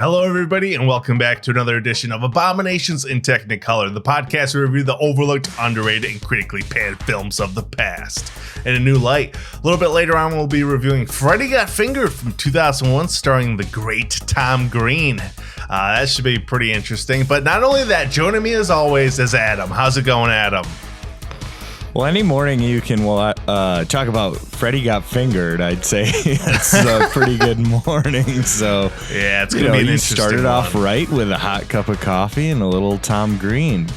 Hello, everybody, and welcome back to another edition of Abominations in Technicolor, the podcast where we review the overlooked, underrated, and critically panned films of the past in a new light. A little bit later on, we'll be reviewing Freddy Got Fingered from 2001, starring the great Tom Green. That should be pretty interesting. But not only that, joining me as always is Adam. How's it going, Adam? Well, any morning you can talk about Freddy Got Fingered, I'd say it's a pretty good morning. So yeah, it's gonna be an interesting started one. off right with a hot cup of coffee and a little Tom Green,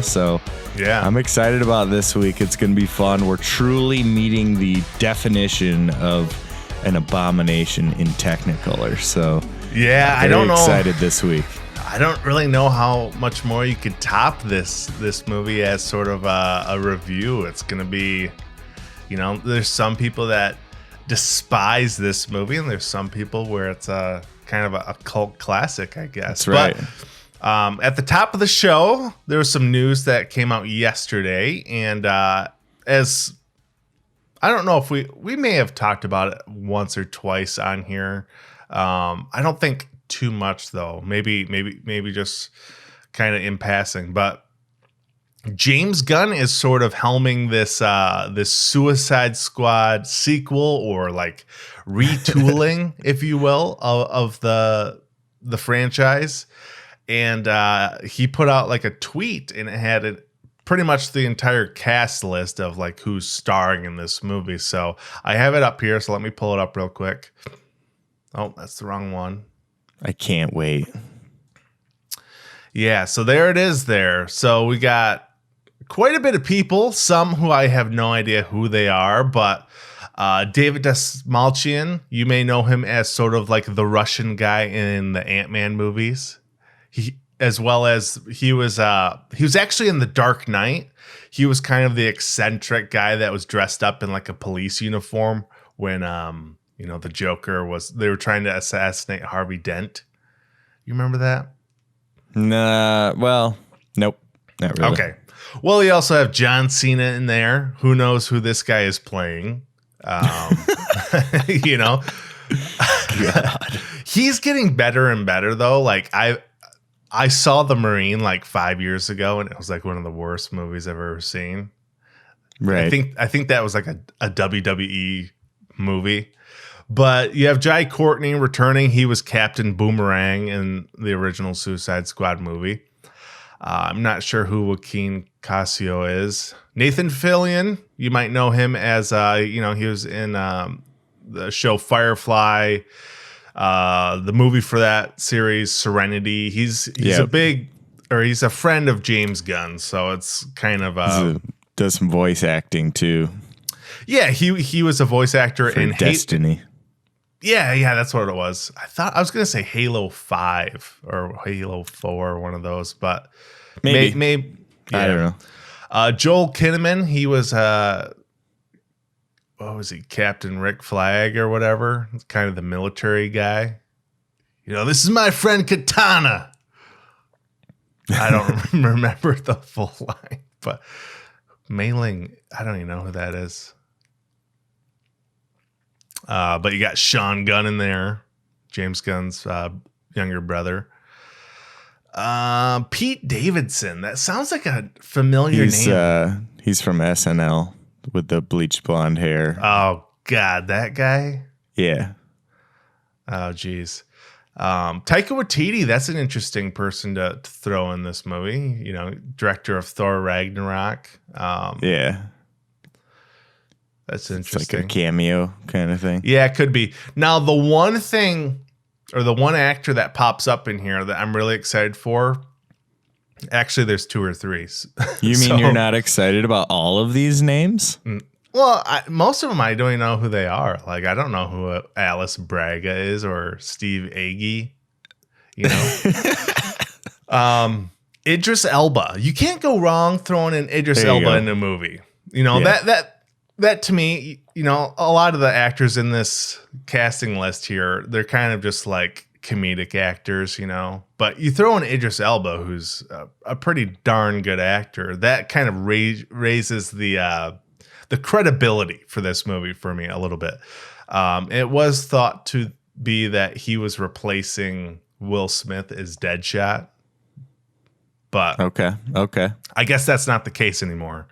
So yeah, I'm excited about this week. It's gonna be fun. We're truly meeting the definition of an abomination in Technicolor. So yeah, I don't know. Excited this week. I don't really know how much more you could top this movie as sort of a review. It's going to be, there's some people that despise this movie, and there's some people where it's a kind of a cult classic, I guess. That's right. But at the top of the show, there was some news that came out yesterday, and as I don't know if we may have talked about it once or twice on here. I don't think too much though. Maybe just kind of in passing. But James Gunn is sort of helming this Suicide Squad sequel, or like retooling, if you will, of the franchise. And he put out like a tweet, and it had pretty much the entire cast list of like who's starring in this movie. So I have it up here. So let me pull it up real quick. Oh, that's the wrong one. I can't wait. Yeah, so there it is there. So we got quite a bit of people, some who I have no idea who they are, but David Dastmalchian, you may know him as sort of like the Russian guy in the Ant-Man movies. He was actually in The Dark Knight. He was kind of the eccentric guy that was dressed up in like a police uniform when the Joker they were trying to assassinate Harvey Dent. You remember that? Nah, well, nope. Not really. Okay. Well, you also have John Cena in there. Who knows who this guy is playing? God. He's getting better and better though. Like I saw The Marine like 5 years ago, and it was like one of the worst movies I've ever seen. Right. I think that was like a WWE movie. But you have Jai Courtney returning. He was Captain Boomerang in the original Suicide Squad movie. I'm not sure who Joaquin Casio is. Nathan Fillion, you might know him as, he was in the show Firefly, the movie for that series, Serenity. He's a friend of James Gunn, so it's kind of does some voice acting too. Yeah, he was a voice actor in Destiny. Yeah, that's what it was. I was going to say Halo 5 or Halo 4, one of those, but maybe I don't know. Joel Kinnaman, he was what was he, Captain Rick Flag or whatever? It's kind of the military guy. This is my friend Katana. I don't remember the full line, but Mei Ling, I don't even know who that is. But you got Sean Gunn in there, James Gunn's younger brother. Pete Davidson. That sounds like a familiar name. He's from SNL with the bleached blonde hair. Oh, God, that guy? Yeah. Oh, geez. Taika Waititi, that's an interesting person to throw in this movie. Director of Thor Ragnarok. Yeah. That's interesting. It's like a cameo kind of thing. Yeah, it could be. Now, the one thing, or the one actor that pops up in here that I'm really excited for, actually, there's two or three. You mean you're not excited about all of these names? Well, most of them, I don't even know who they are. Like, I don't know who Alice Braga is or Steve Agee. Idris Elba. You can't go wrong throwing in Idris Elba in a movie. That to me, a lot of the actors in this casting list here, they're kind of just like comedic actors, But you throw in Idris Elba, who's a pretty darn good actor, that kind of raises the credibility for this movie for me a little bit. It was thought to be that he was replacing Will Smith is Deadshot. But Okay. I guess that's not the case anymore.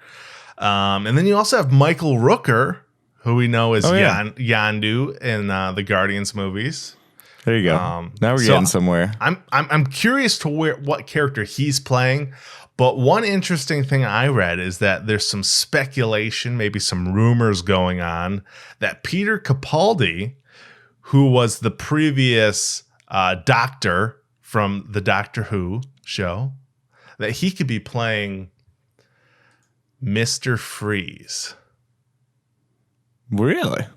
And then you also have Michael Rooker, who we know as Yondu in the Guardians movies. There you go. Now we're getting somewhere. I'm curious to what character he's playing. But one interesting thing I read is that there's some speculation, maybe some rumors going on that Peter Capaldi, who was the previous Doctor from the Doctor Who show, that he could be playing Mr. Freeze. Really?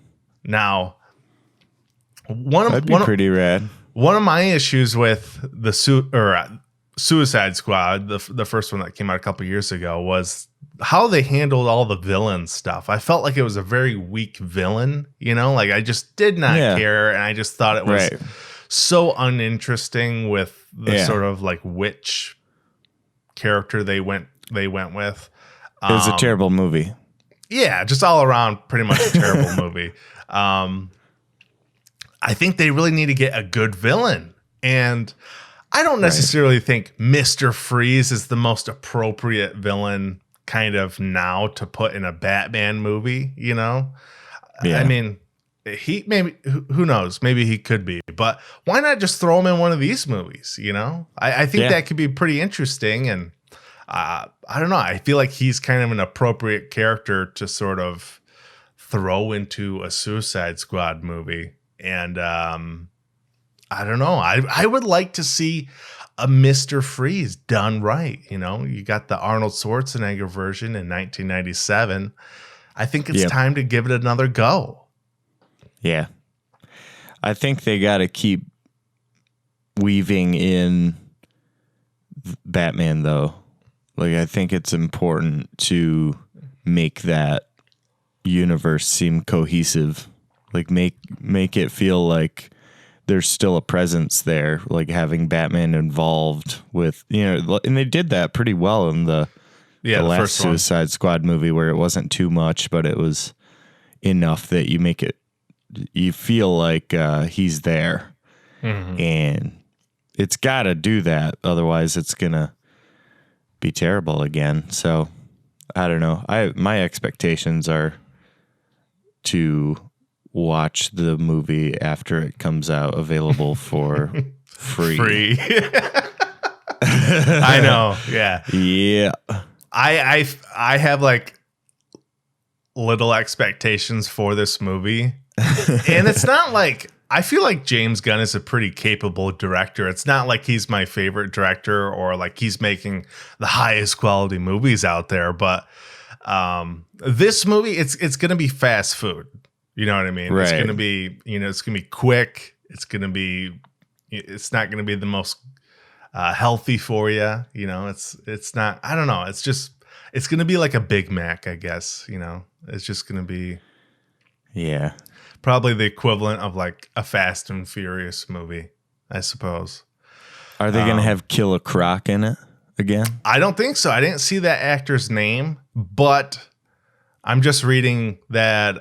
Now, that'd be pretty rad. One of my issues with the Suicide Squad, the first one that came out a couple years ago, was how they handled all the villain stuff. I felt like it was a very weak villain, like I just did not care, and I just thought it was so uninteresting with the sort of like witch character they went with. It was a terrible movie. Yeah, just all around pretty much a terrible movie. I think they really need to get a good villain. And I don't necessarily think Mr. Freeze is the most appropriate villain kind of now to put in a Batman movie, Yeah. I mean, he maybe, who knows, maybe he could be, but why not just throw him in one of these movies, I think that could be pretty interesting. And I don't know. I feel like he's kind of an appropriate character to sort of throw into a Suicide Squad movie. And I don't know. I would like to see a Mr. Freeze done right. You got the Arnold Schwarzenegger version in 1997. I think it's time to give it another go. Yeah. I think they got to keep weaving in Batman, though. Like, I think it's important to make that universe seem cohesive. Like, make it feel like there's still a presence there, like having Batman involved with, and they did that pretty well in the last Suicide Squad movie, where it wasn't too much, but it was enough that you feel like he's there. Mm-hmm. And it's got to do that. Otherwise, it's going to be terrible again. So I don't know. My expectations are to watch the movie after it comes out, available for free. I know. Yeah. Yeah. I have like little expectations for this movie. And it's not like, I feel like James Gunn is a pretty capable director. It's not like he's my favorite director or like he's making the highest quality movies out there. But this movie, it's going to be fast food. You know what I mean? Right. It's going to be, it's going to be quick. It's not going to be the most healthy for you. It's not, I don't know. It's going to be like a Big Mac, I guess. It's just going to be. Yeah. Probably the equivalent of like a Fast and Furious movie, I suppose. Are they going to have Killer Croc in it again? I don't think so. I didn't see that actor's name, but I'm just reading that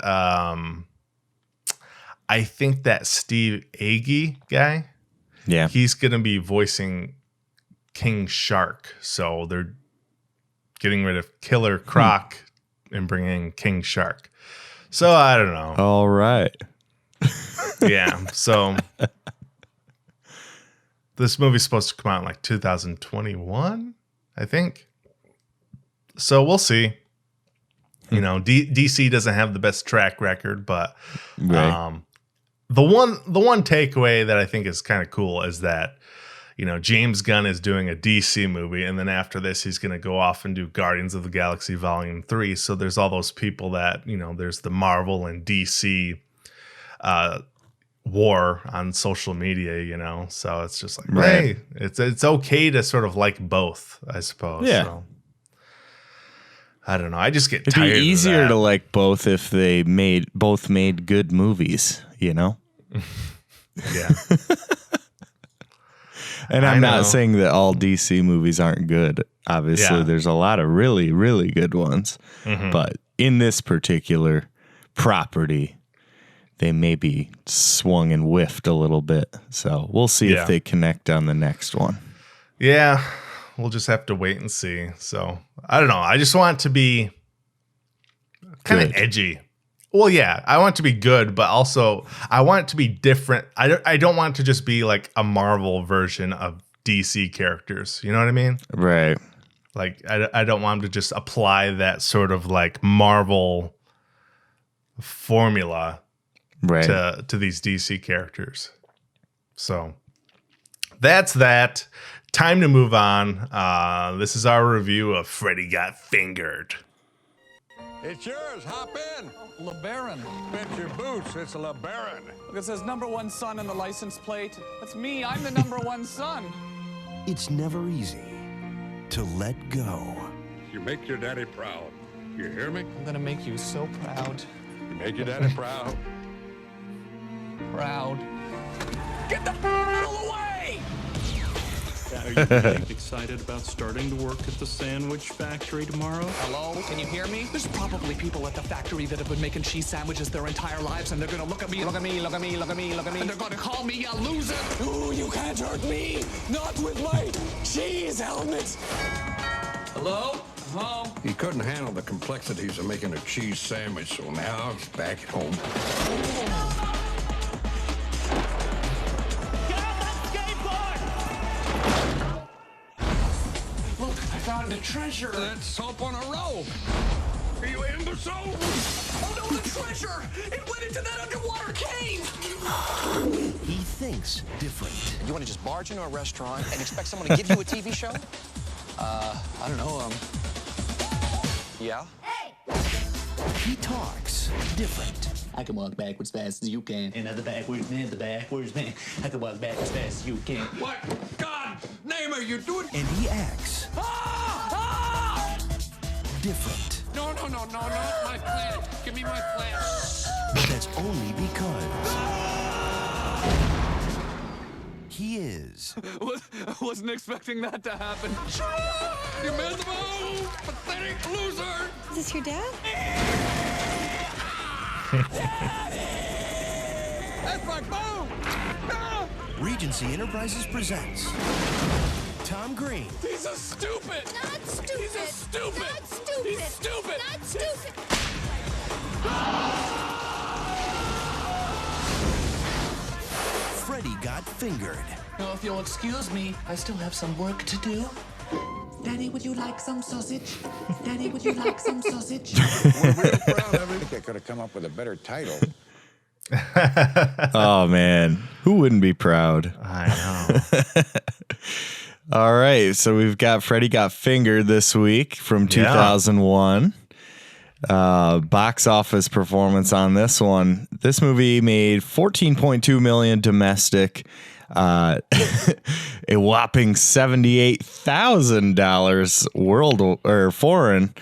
I think that Steve Agee guy, he's going to be voicing King Shark. So they're getting rid of Killer Croc and bringing in King Shark. So I don't know. All right. Yeah. So this movie's supposed to come out in like 2021, I think. So we'll see. DC doesn't have the best track record, but the one takeaway that I think is kind of cool is that James Gunn is doing a DC movie, and then after this, he's going to go off and do Guardians of the Galaxy Volume 3. So there's all those people that, there's the Marvel and DC war on social media, So it's just like, hey, it's okay to sort of like both, I suppose. Yeah. So, I don't know. I just get It'd tired. It'd be easier of that. to like both if they both made good movies, Yeah. And I'm not saying that all DC movies aren't good. Obviously, there's a lot of really, really good ones. Mm-hmm. But in this particular property, they maybe swung and whiffed a little bit. So we'll see if they connect on the next one. Yeah, we'll just have to wait and see. So I don't know. I just want it to be kind of edgy. Well, yeah, I want it to be good, but also I want it to be different. I don't want it to just be like a Marvel version of DC characters. You know what I mean? Right. Like, I don't want them to just apply that sort of like Marvel formula to these DC characters. So that's that. Time to move on. This is our review of Freddy Got Fingered. It's yours. Hop in. LeBaron. Bet your boots. It's a LeBaron. Look, it says #1 son on the license plate. That's me. I'm the #1 son. It's never easy to let go. You make your daddy proud. You hear me? I'm gonna make you so proud. You make your daddy proud. Proud. Get the out of the way! Are you really excited about starting to work at the sandwich factory tomorrow? Hello? Can you hear me? There's probably people at the factory that have been making cheese sandwiches their entire lives, and they're gonna look at me, look at me, look at me, look at me, look at me, and they're gonna call me a loser. Ooh, you can't hurt me! Not with my cheese helmet! Hello? Hello? He couldn't handle the complexities of making a cheese sandwich, so now he's back at home. Found a treasure. That's soap on a roll. Are you imbecile? Oh no, the treasure! It went into that underwater cave! He thinks different. You want to just barge into a restaurant and expect someone to give you a TV show? I don't know, yeah? He talks different. I can walk backwards fast as you can. Another backwards man, the backwards man. I can walk backwards fast as you can. What? God, name are you doing? And he acts different. No, not my plan. Give me my plan. But that's only because he is. I wasn't expecting that to happen. You missed the move! Pathetic loser! Is this your dad? That's my bone! Ah! Regency Enterprises presents Tom Green. He's a stupid! Not stupid. He's a stupid! Not stupid. He's stupid! Not stupid. Freddy Got Fingered. Now, if you'll excuse me, I still have some work to do. Daddy, would you like some sausage? Daddy, would you like some sausage? We're real proud of him. I think I could have come up with a better title. Oh, man. Who wouldn't be proud? I know. All right. So we've got Freddy Got Fingered this week from 2001. Box office performance on this one. This movie made $14.2 million domestic, a whopping $78,000 world or foreign,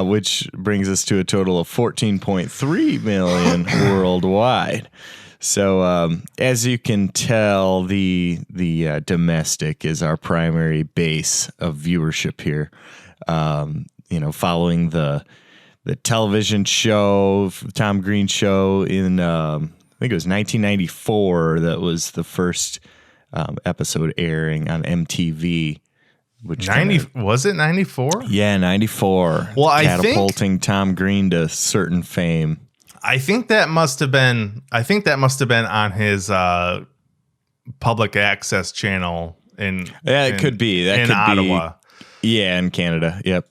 which brings us to a total of $14.3 million worldwide. So as you can tell, the domestic is our primary base of viewership here. Following the television show, Tom Green show in, I think it was 1994. That was the first episode airing on MTV. Which was it 94? Yeah, 94. Well, catapulting Tom Green to certain fame. I think that must have been on his public access channel it could be. That in could Ottawa. Be, yeah, in Canada. Yep.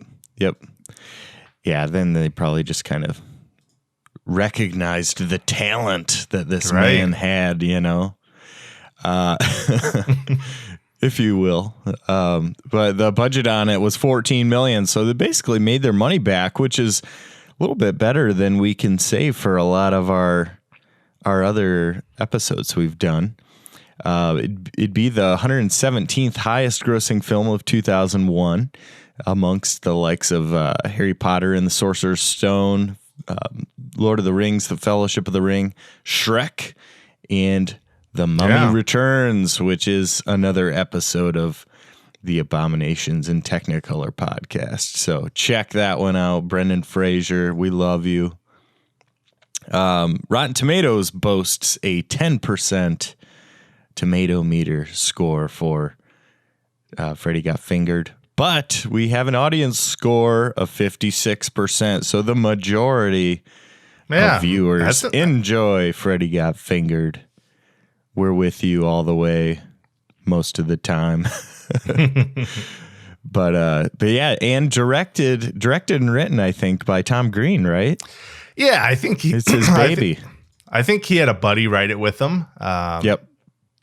Yeah, then they probably just kind of recognized the talent that this man had, if you will. But the budget on it was $14 million, so they basically made their money back, which is a little bit better than we can say for a lot of our other episodes we've done. It'd be the 117th highest grossing film of 2001. Amongst the likes of Harry Potter and the Sorcerer's Stone, Lord of the Rings, The Fellowship of the Ring, Shrek, and The Mummy Returns, which is another episode of the Abominations and Technicolor podcast. So check that one out. Brendan Fraser, we love you. Rotten Tomatoes boasts a 10% tomato meter score for Freddy Got Fingered, but we have an audience score of 56%. So the majority of viewers enjoy Freddy Got Fingered. We're with you all the way most of the time. But yeah, and directed and written, I think, by Tom Green, right? Yeah, I think it's his baby. I think he had a buddy write it with him. Yep.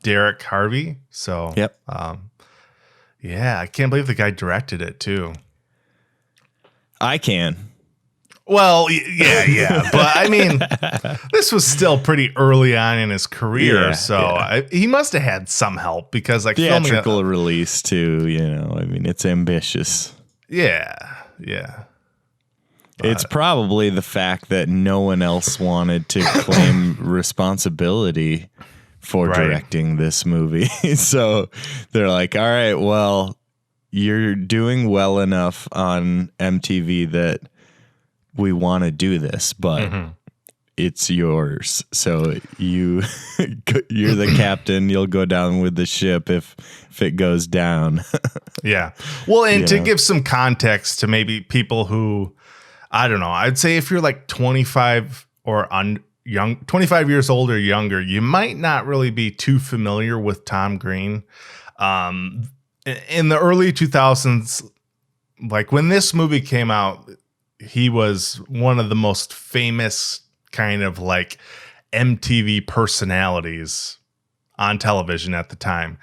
Derek Harvey. So yep. Yeah, I can't believe the guy directed it too. I can. Well, yeah. But I mean, this was still pretty early on in his career, he must have had some help because like theatrical release too. You know, I mean, it's ambitious. Yeah. It's probably the fact that no one else wanted to claim responsibility for directing this movie. So they're like, all right, well, you're doing well enough on MTV that we want to do this, but it's yours. So you're the captain. You'll go down with the ship if it goes down. Yeah. Well, and to give some context to maybe people who, I don't know, I'd say if you're like 25 or 25 years old or younger, you might not really be too familiar with Tom Green. In the early 2000s, like when this movie came out, he was one of the most famous kind of like MTV personalities on television at the time.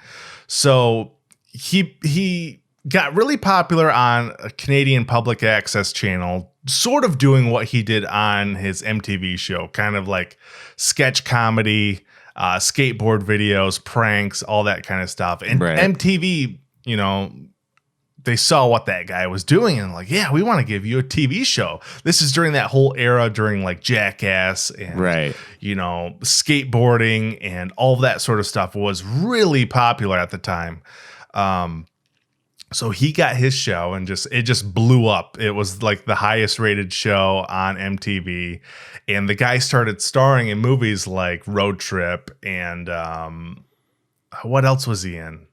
So he got really popular on a Canadian public access channel, sort of doing what he did on his MTV show, kind of like sketch comedy, skateboard videos, pranks, all that kind of stuff. And MTV, you know, they saw what that guy was doing and like, yeah, we want to give you a TV show. This is during that whole era during like Jackass and, you know, skateboarding and all of that sort of stuff was really popular at the time. So he got his show and it just blew up. It was like the highest rated show on MTV. And the guy started starring in movies like Road Trip and what else was he in?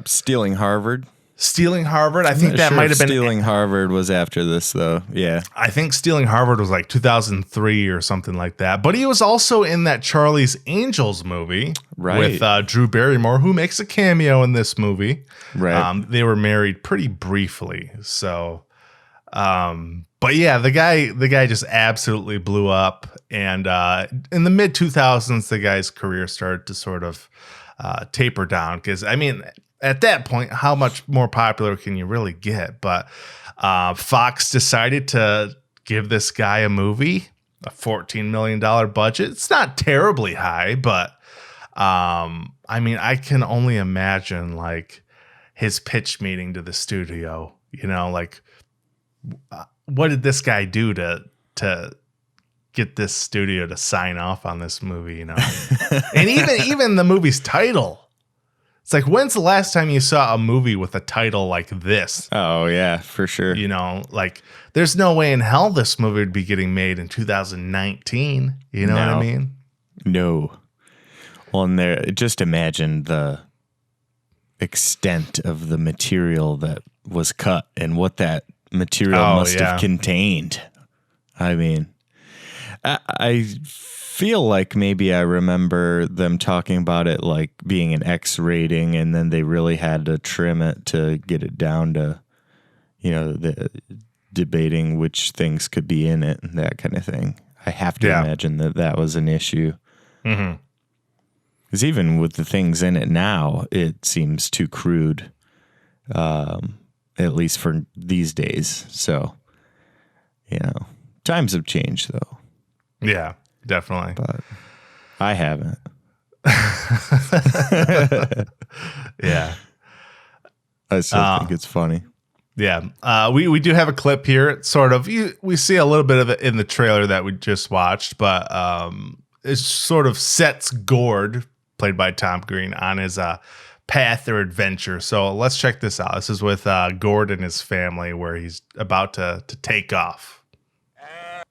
Stealing Harvard. I think that might have been Stealing Harvard was after this though. Yeah. I think Stealing Harvard was like 2003 or something like that. But he was also in that Charlie's Angels movie with Drew Barrymore, who makes a cameo in this movie. Right. They were married pretty briefly. So, but yeah, the guy just absolutely blew up. And in the mid 2000s, the guy's career started to sort of taper down because I mean, at that point, how much more popular can you really get? But Fox decided to give this guy a movie, a $14 million budget. It's not terribly high, but I mean, I can only imagine like his pitch meeting to the studio, you know, like what did this guy do to get this studio to sign off on this movie, you know? And even the movie's title. It's like, when's the last time you saw a movie with a title like this? Oh, yeah, for sure. You know, like, there's no way in hell this movie would be getting made in 2019. You know what I mean? No. Well, and just imagine the extent of the material that was cut and what that material must have contained. I mean, I feel like maybe I remember them talking about it like being an X rating, and then they really had to trim it to get it down to, you know, the debating which things could be in it and that kind of thing. I have to imagine that was an issue. Mm-hmm. Because even with the things in it now, it seems too crude, at least for these days. So, you know, times have changed though. Yeah. Definitely. But I haven't. Yeah. I still think it's funny. Yeah. We do have a clip here. It's sort of, we see a little bit of it in the trailer that we just watched, but it sort of sets Gord, played by Tom Green, on his path or adventure. So let's check this out. This is with Gord and his family where he's about to take off.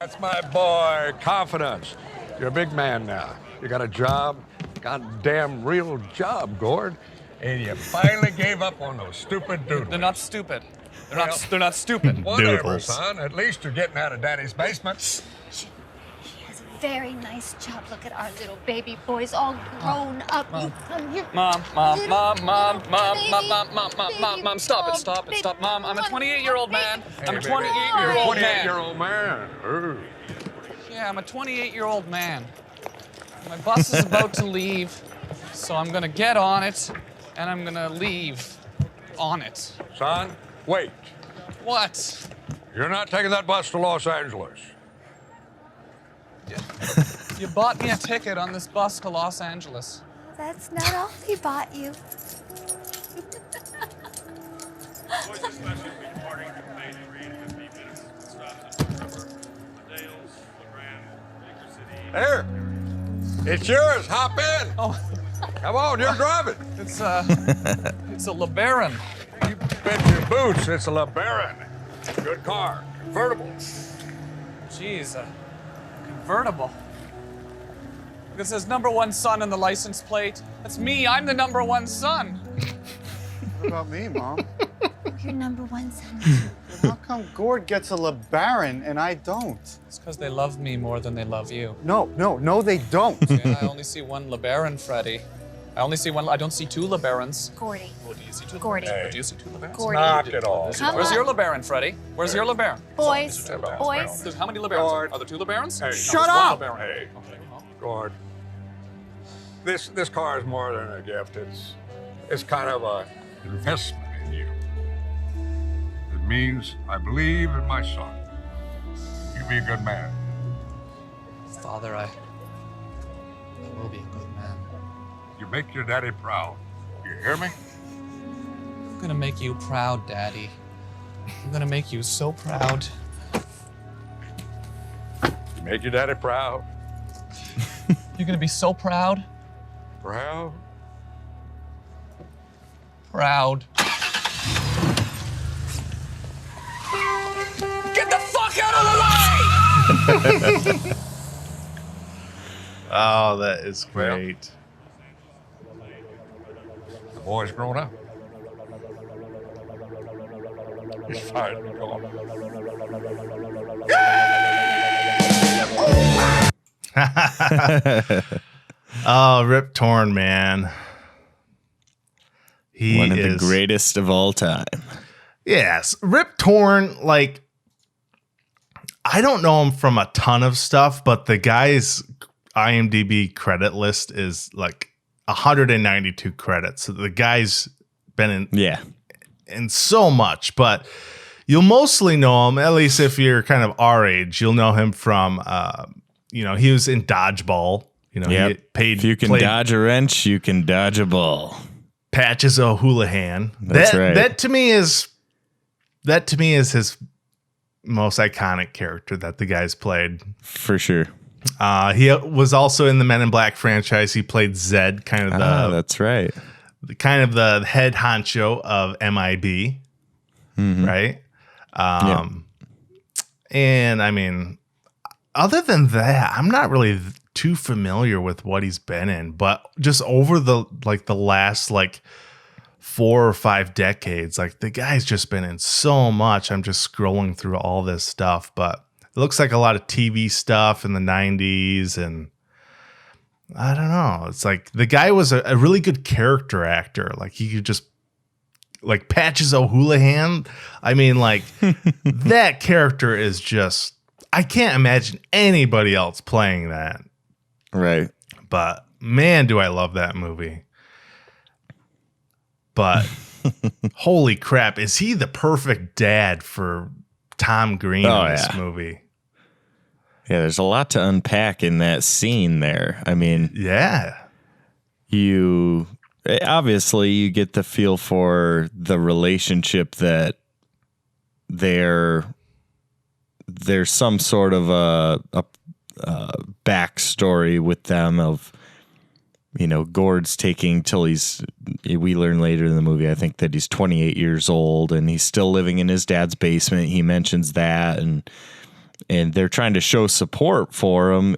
That's my boy, confidence. You're a big man now. You got a job, goddamn real job, Gord. And you finally gave up on those stupid doodles. They're not stupid. They're not stupid. Whatever, Doodles. son. At least you're getting out of Daddy's basement. He has a very nice job. Look at our little baby boys all grown up. You come here. Mom, stop it, stop. Mom, I'm a 28-year-old man. I'm a 28-year-old man. 28-year-old man. Ooh. Yeah, I'm a 28-year-old man. My bus is about to leave, so I'm gonna get on it, and I'm gonna leave on it. Son, wait. What? You're not taking that bus to Los Angeles. You bought me a ticket on this bus to Los Angeles. That's not all he bought you. There. It's yours. Hop in. Oh, Come on, you're driving. it's a LeBaron. You bet your boots it's a LeBaron. Good car. Convertible. Jeez, a convertible. This says #1 son on the license plate. That's me. I'm the #1 son. What about me, Mom? You're #1 son. How come Gord gets a LeBaron and I don't? It's because they love me more than they love you. No, they don't. Yeah, I only see one LeBaron, Freddy. I only see one. I don't see two LeBarons. Gordy. Oh, do you see two? Gordy. LeBarons? Do you see two LeBarons? Gordy. Knock it off. Come Where's on. your LeBaron, Freddy? Where's your LeBaron? Boys. Boys. Boys. How many LeBarons? Are there two LeBarons? Hey, Shut there's one up! LeBaron. Hey. Okay, well. Gord. This car is more than a gift. It's kind of a investment in you. It means I believe in my son. You be a good man. Father, I will be a good man. You make your daddy proud. You hear me? I'm gonna make you proud, Daddy. I'm gonna make you so proud. You make your daddy proud. You're gonna be so proud. Proud? Proud. Get the fuck out of the way! Oh, that is great. The boy's grown up. He's fine. Go on. Oh, Rip Torn, man. He One of is the greatest of all time. Yes, Rip Torn, like, I don't know him from a ton of stuff, but the guy's IMDb credit list is like 192 credits. So the guy's been in so much, but you'll mostly know him, at least if you're kind of our age, you'll know him from, he was in Dodgeball. He if you can dodge a wrench, you can dodge a ball. Patches O'Houlihan. That's right. That to me is his most iconic character that the guy's played. For sure. He was also in the Men in Black franchise. He played Zed, kind of that's right. the head honcho of MIB, right? And I mean, other than that, I'm not really too familiar with what he's been in, but just over the last 4 or 5 decades, the guy's just been in so much. I'm just scrolling through all this stuff, but it looks like a lot of TV stuff in the 90s, and I don't know. It's like the guy was a really good character actor. He could just Patches O'Houlihan. I mean, that character is just, I can't imagine anybody else playing that. Right. But man, do I love that movie. But holy crap, is he the perfect dad for Tom Green in this movie? Yeah, there's a lot to unpack in that scene there. I mean, you get the feel for the relationship that there's some sort of a backstory with them of, Gord's taking till we learn later in the movie, I think, that he's 28 years old and he's still living in his dad's basement. He mentions that, and and they're trying to show support for him.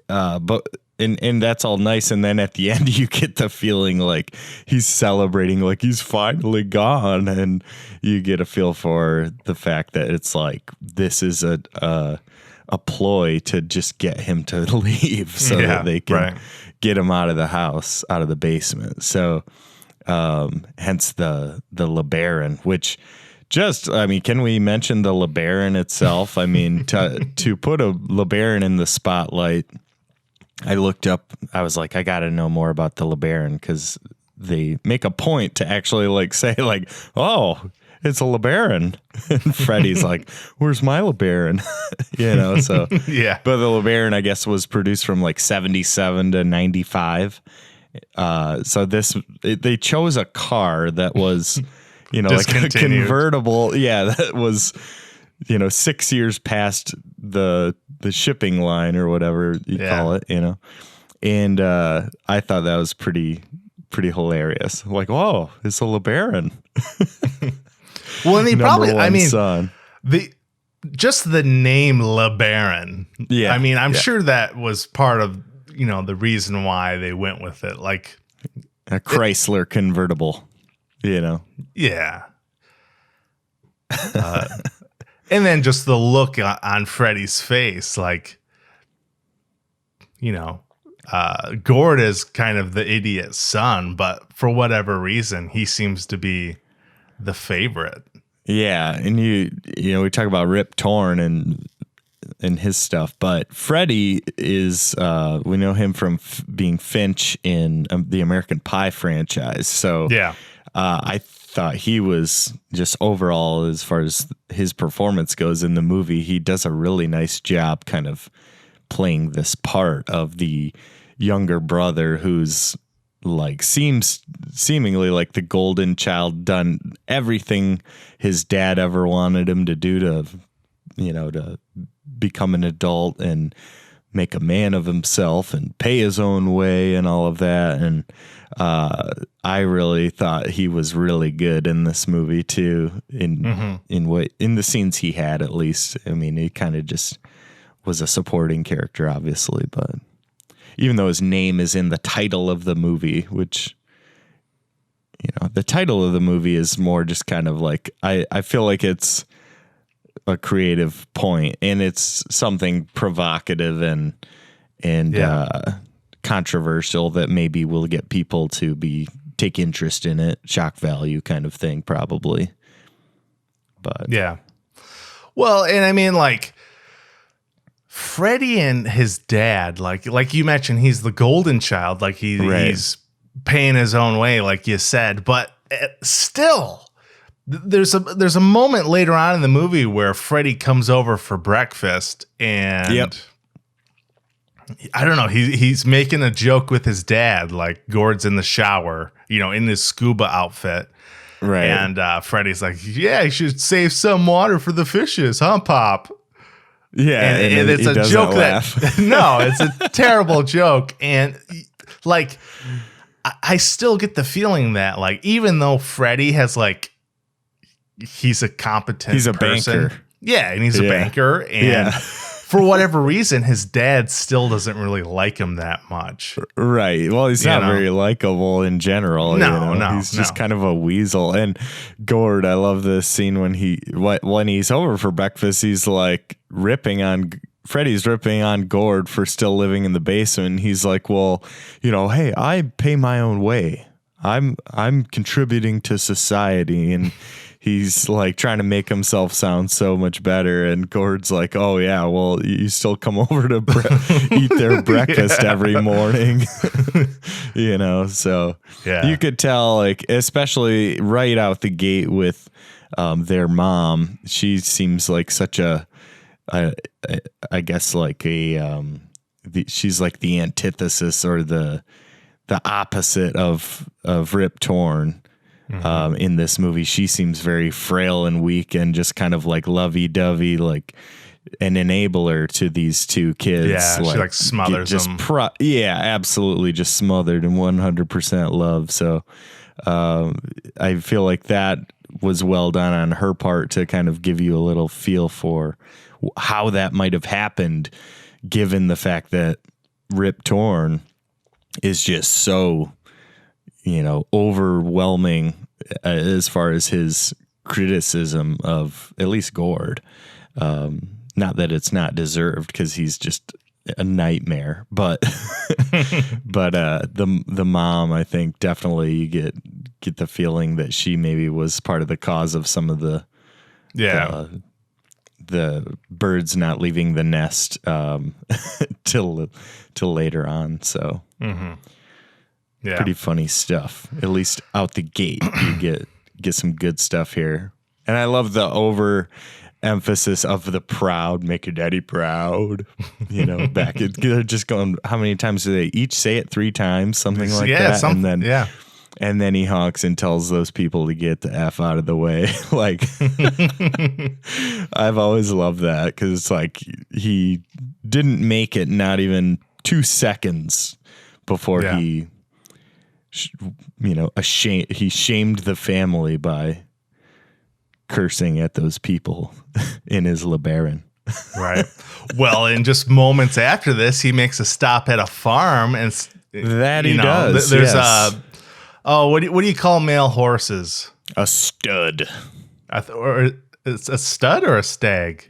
But that's all nice, and then at the end you get the feeling like he's celebrating, like he's finally gone, and you get a feel for the fact that it's like this is a ploy to just get him to leave so that they can get him out of the house, out of the basement. So hence the LeBaron, which just, I mean, can we mention the LeBaron itself? I mean, to put a LeBaron in the spotlight, I looked up, I was like, I got to know more about the LeBaron, because they make a point to actually like say like, oh, it's a LeBaron. And Freddy's like, where's my LeBaron? You know, so yeah. But the LeBaron, I guess, was produced from like 77 to 95. So they chose a car that was, you know, like a convertible. Yeah, that was, you know, 6 years past the shipping line or whatever you call it, you know. And I thought that was pretty hilarious. Like, whoa, it's a LeBaron. Well, and he probably, I mean, son. just the name LeBaron. Yeah. I mean, I'm sure that was part of, you know, the reason why they went with it. Like a Chrysler convertible, you know. Yeah. And then just the look on Freddy's face, like, you know, Gord is kind of the idiot son, but for whatever reason, he seems to be the favorite. Yeah, and you know, we talk about Rip Torn and his stuff, but Freddy is we know him from being Finch in the American Pie franchise. So yeah, I thought he was just overall, as far as his performance goes in the movie, he does a really nice job kind of playing this part of the younger brother who's like seemingly like the golden child, done everything his dad ever wanted him to do to, you know, to become an adult and make a man of himself and pay his own way and all of that. And I really thought he was really good in this movie too, in the scenes he had, at least. I mean, he kind of just was a supporting character, obviously, but even though his name is in the title of the movie, which, you know, the title of the movie is more just kind of like, I feel like it's a creative point, and it's something provocative and controversial that maybe will get people to take interest in it, shock value kind of thing, probably. But yeah. Well, and I mean, like, Freddy and his dad, like you mentioned, he's the golden child. Like he's paying his own way, like you said. But still, there's a moment later on in the movie where Freddy comes over for breakfast, and I don't know, he's making a joke with his dad, like Gord's in the shower, you know, in his scuba outfit. Right. And Freddy's like, yeah, you should save some water for the fishes, huh, Pop? Yeah, and it's a joke that no, it's a terrible joke, and like I still get the feeling that, like, even though Freddy has, like, he's a competent, he's a person, banker, yeah, and he's a banker, and for whatever reason, his dad still doesn't really like him that much. Right. Well, he's not very likable in general. No, he's just kind of a weasel. And Gord, I love this scene when he's over for breakfast, he's like Freddy's ripping on Gord for still living in the basement. He's like, well, you know, hey, I pay my own way. I'm contributing to society, and he's like trying to make himself sound so much better. And Gord's like, oh yeah, well, you still come over to eat their breakfast every morning, you know? So you could tell, like, especially right out the gate with their mom, she seems like such I guess like she's like the antithesis or the opposite of Rip Torn. In this movie, she seems very frail and weak and just kind of like lovey-dovey, like an enabler to these two kids. Yeah, she like smothers them. Absolutely, just smothered in 100% love. So I feel like that was well done on her part to kind of give you a little feel for how that might have happened, given the fact that Rip Torn is just so, overwhelming as far as his criticism of at least Gord. Not that it's not deserved, because he's just a nightmare, but the mom, I think definitely you get the feeling that she maybe was part of the cause of some of the birds not leaving the nest till later on. So pretty funny stuff. At least out the gate, you get some good stuff here, and I love the emphasis of the proud, make your daddy proud, back. They're just going, how many times do they each say it? 3 times, something like that. And then he honks and tells those people to get the F out of the way. Like, I've always loved that, because it's like he didn't make it not even 2 seconds before he shamed the family by cursing at those people in his LeBaron. Right. Well, and just moments after this, he makes a stop at a farm, and does. There's what do you call male horses? A stud. Or it's a stud or a stag?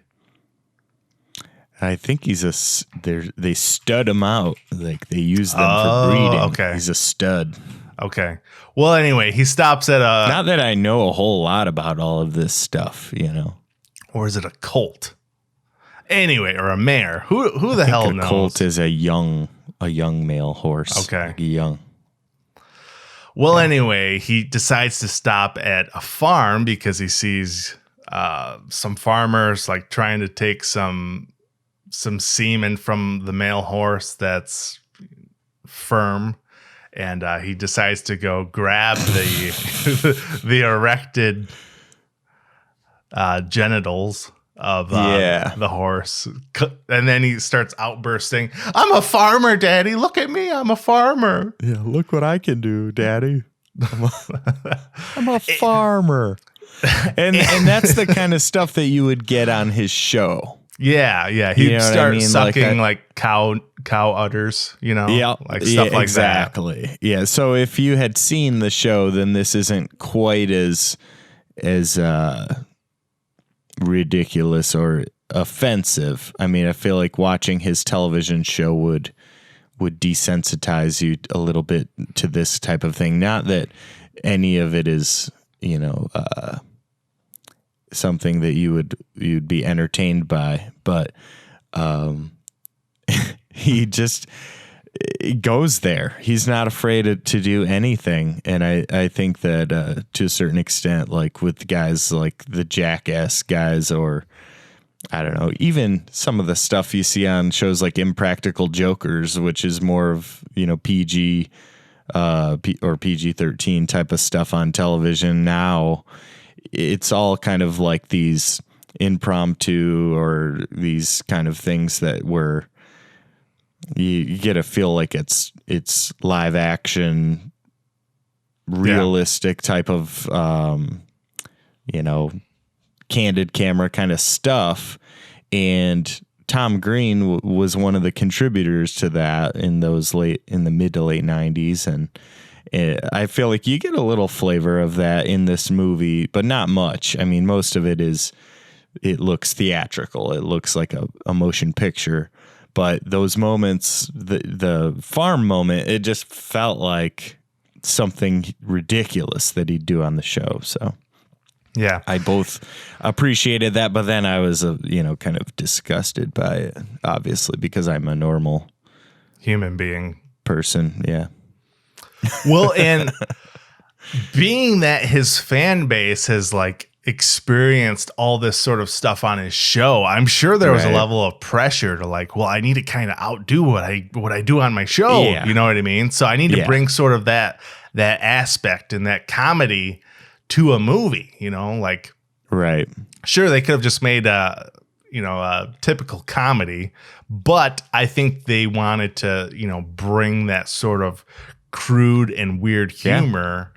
I think he's they stud him out. Like, they use them for breeding. Okay. He's a stud. Okay. Well, anyway, he stops at a... Not that I know a whole lot about all of this stuff, Or is it a colt? Anyway, or a mare. Who the hell knows? A colt is a young male horse. Okay. Like young. Well, anyway, he decides to stop at a farm because he sees some farmers like trying to take some semen from the male horse that's firm. And he decides to go grab the erected genitals of the horse. And then he starts outbursting, "I'm a farmer, Daddy. Look at me. I'm a farmer." Yeah, look what I can do, Daddy. I'm a farmer. And that's the kind of stuff that you would get on his show. Yeah. He'd start sucking like cow udders, like stuff like exactly. that. Yeah. So if you had seen the show, then this isn't quite as ridiculous or offensive. I mean, I feel like watching his television show would desensitize you a little bit to this type of thing. Not that any of it is, something that you'd be entertained by, but he just goes there. He's not afraid to do anything, and I think that to a certain extent, like with guys like the Jackass guys, or I don't know, even some of the stuff you see on shows like Impractical Jokers, which is more of PG or PG-13 type of stuff on television now. It's all kind of like these impromptu or these kind of things that were you get to feel like it's live action, realistic type of candid camera kind of stuff. And Tom Green was one of the contributors to that in the mid to late 90s, and I feel like you get a little flavor of that in this movie, but not much. I mean, most of it looks theatrical. It looks like a motion picture. But those moments, the farm moment, it just felt like something ridiculous that he'd do on the show. So, yeah, I both appreciated that, but then I was, kind of disgusted by it, obviously, because I'm a normal human being person. Yeah. Well, and being that his fan base has like experienced all this sort of stuff on his show, I'm sure there was a level of pressure to like, well, I need to kind of outdo what I do on my show. Yeah. You know what I mean? So I need to bring sort of that aspect and that comedy to a movie, like, right. Sure, they could have just made a typical comedy, but I think they wanted to, bring that sort of crude and weird humor.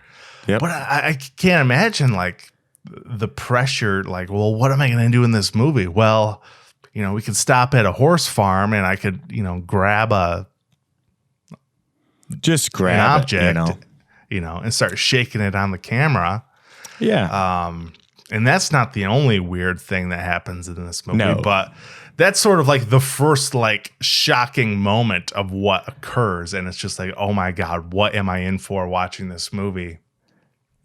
Yep. But I can't imagine like the pressure, like, well, what am I going to do in this movie? Well, we could stop at a horse farm and I could, grab an object, and start shaking it on the camera. Yeah. And that's not the only weird thing that happens in this movie, No. but that's sort of like the first like shocking moment of what occurs. And it's just like, oh my God, what am I in for watching this movie?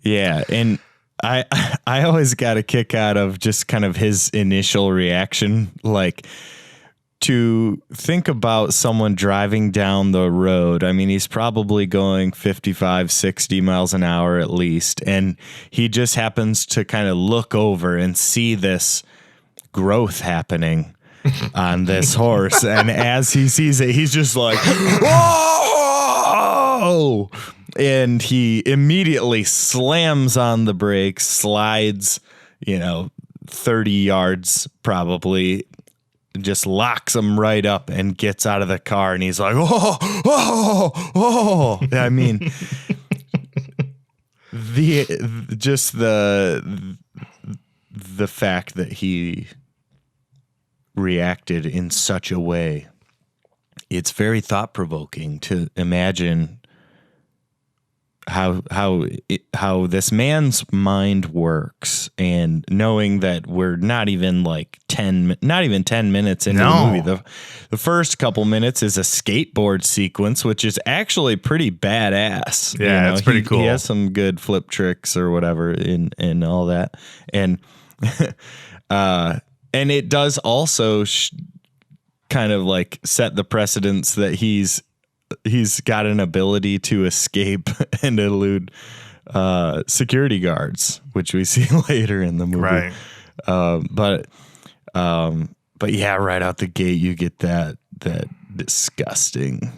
Yeah. And I always got a kick out of just kind of his initial reaction, like to think about someone driving down the road. I mean, he's probably going 55, 60 miles an hour at least. And he just happens to kind of look over and see this growth happening on this horse. And as he sees it, he's just like, whoa! And he immediately slams on the brakes, slides, 30 yards probably, just locks him right up and gets out of the car. And he's like, oh. I mean, the fact that he reacted in such a way, it's very thought-provoking to imagine how this man's mind works, and knowing that we're not even 10 minutes into the movie. The first couple minutes is a skateboard sequence, which is actually pretty badass. Yeah, it's pretty cool. He has some good flip tricks or whatever in all that, and and it does also kind of like set the precedence that he's got an ability to escape and elude security guards, which we see later in the movie. Right. But yeah, right out the gate, you get that disgusting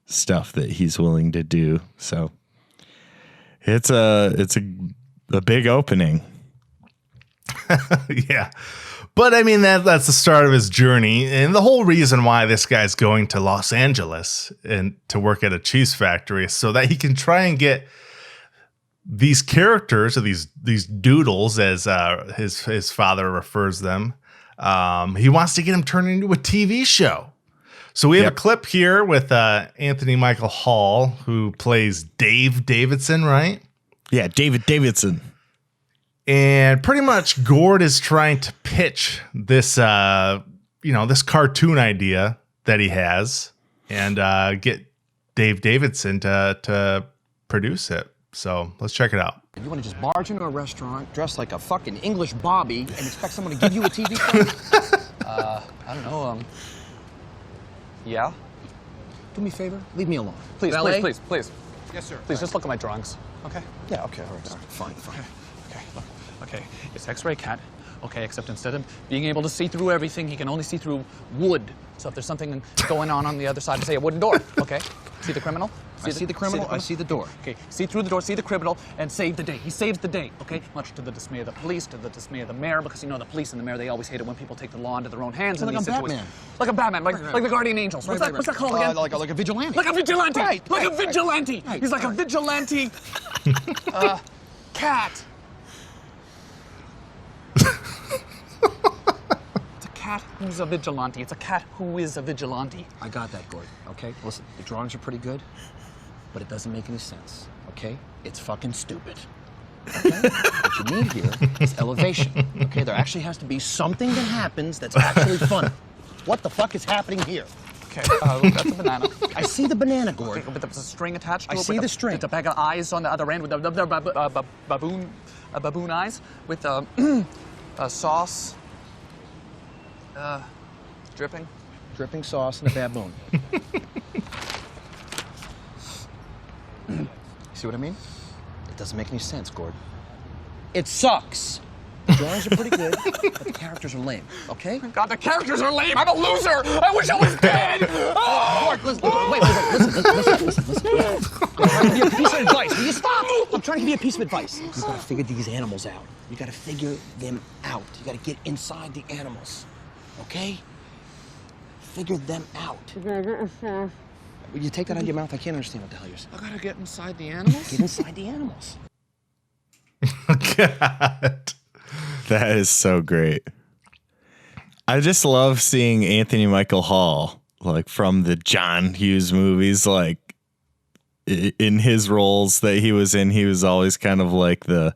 stuff that he's willing to do. So it's a big opening. Yeah. But I mean, that's the start of his journey. And the whole reason why this guy's going to Los Angeles and to work at a cheese factory is so that he can try and get these characters, or these doodles, as his father refers them. He wants to get them turned into a TV show. So we have a clip here with Anthony Michael Hall, who plays Dave Davidson, right? Yeah, David Davidson. And pretty much Gord is trying to pitch this, this cartoon idea that he has, and get Dave Davidson to produce it. So let's check it out. You want to just barge into a restaurant, dress like a fucking English Bobby, and expect someone to give you a TV show? I don't know, yeah? Do me a favor, leave me alone. Please. Yes, sir. Please, just look at my drawings, okay? Yeah, okay, all right. Fine. Okay, look. Okay, it's X-ray cat. Okay, except instead of being able to see through everything, he can only see through wood. So if there's something going on the other side, say a wooden door, okay? See the criminal? I see the criminal, I see the door. Okay, see through the door, see the criminal, and save the day. He saves the day, okay? Much to the dismay of the police, to the dismay of the mayor, because the police and the mayor, they always hate it when people take the law into their own hands. Like a Batman. Like a Batman, like the Guardian Angels. What's that called again? Like a vigilante. Like a vigilante! Right, like a vigilante! Right, He's like a vigilante cat. It's a cat who's a vigilante. It's a cat who is a vigilante. I got that, Gord, okay? Listen, the drawings are pretty good, but it doesn't make any sense, okay? It's fucking stupid. Okay? What you need here is elevation, okay? There actually has to be something that happens that's actually funny. What the fuck is happening here? Okay, look, that's a banana. I see the banana, Gord. But there's a string attached to it. I see the string. With a bag of eyes on the other end with the baboon eyes with sauce dripping. Dripping sauce and a baboon. See what I mean? It doesn't make any sense, Gord. It sucks. The drawings are pretty good, but the characters are lame, okay? God, the characters are lame! I'm a loser! I wish I was dead! Gord, listen, wait, listen. I'm trying to give you a piece of advice. Will you stop? I'm trying to give you a piece of advice. You gotta figure these animals out. You gotta figure them out. You gotta get inside the animals, okay? Figure them out. Will you take that out of your mouth? I can't understand what the hell you're saying. I gotta get inside the animals? Get inside the animals. Okay. God. That is so great. I just love seeing Anthony Michael Hall, like from the John Hughes movies, like in his roles that he was in. He was always kind of like the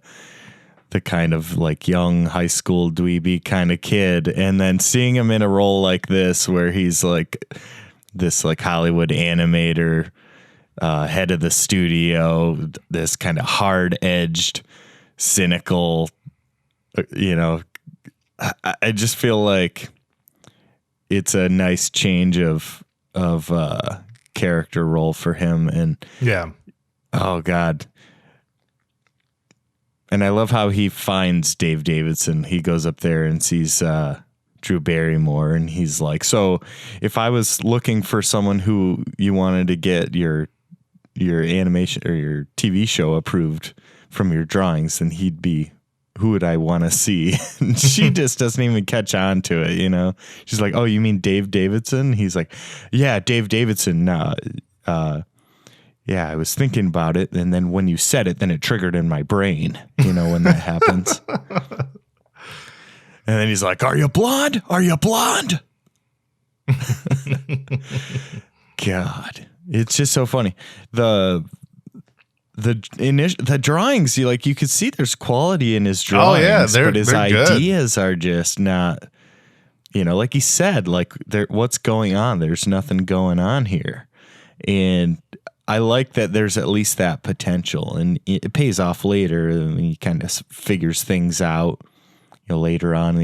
kind of like young high school dweeby kind of kid. And then seeing him in a role like this, where he's like this like Hollywood animator, head of the studio, this kind of hard edged, cynical, I just feel like it's a nice change of character role for him. And yeah, oh God. And I love how he finds Dave Davidson. He goes up there and sees Drew Barrymore, and he's like, so if I was looking for someone who you wanted to get your animation or your TV show approved from your drawings, then he'd be, who would I want to see? And she just doesn't even catch on to it, She's like, oh, you mean Dave Davidson? He's like, yeah, Dave Davidson. Yeah, I was thinking about it, and then when you said it, then it triggered in my brain, when that happens. And then he's like, are you blonde? Are you blonde? God, it's just so funny. The drawings, you could see there's quality in his drawings, but his ideas are just not, like he said, like what's going on? There's nothing going on here. And I like that there's at least that potential, and it pays off later. I mean, he kind of figures things out, later on.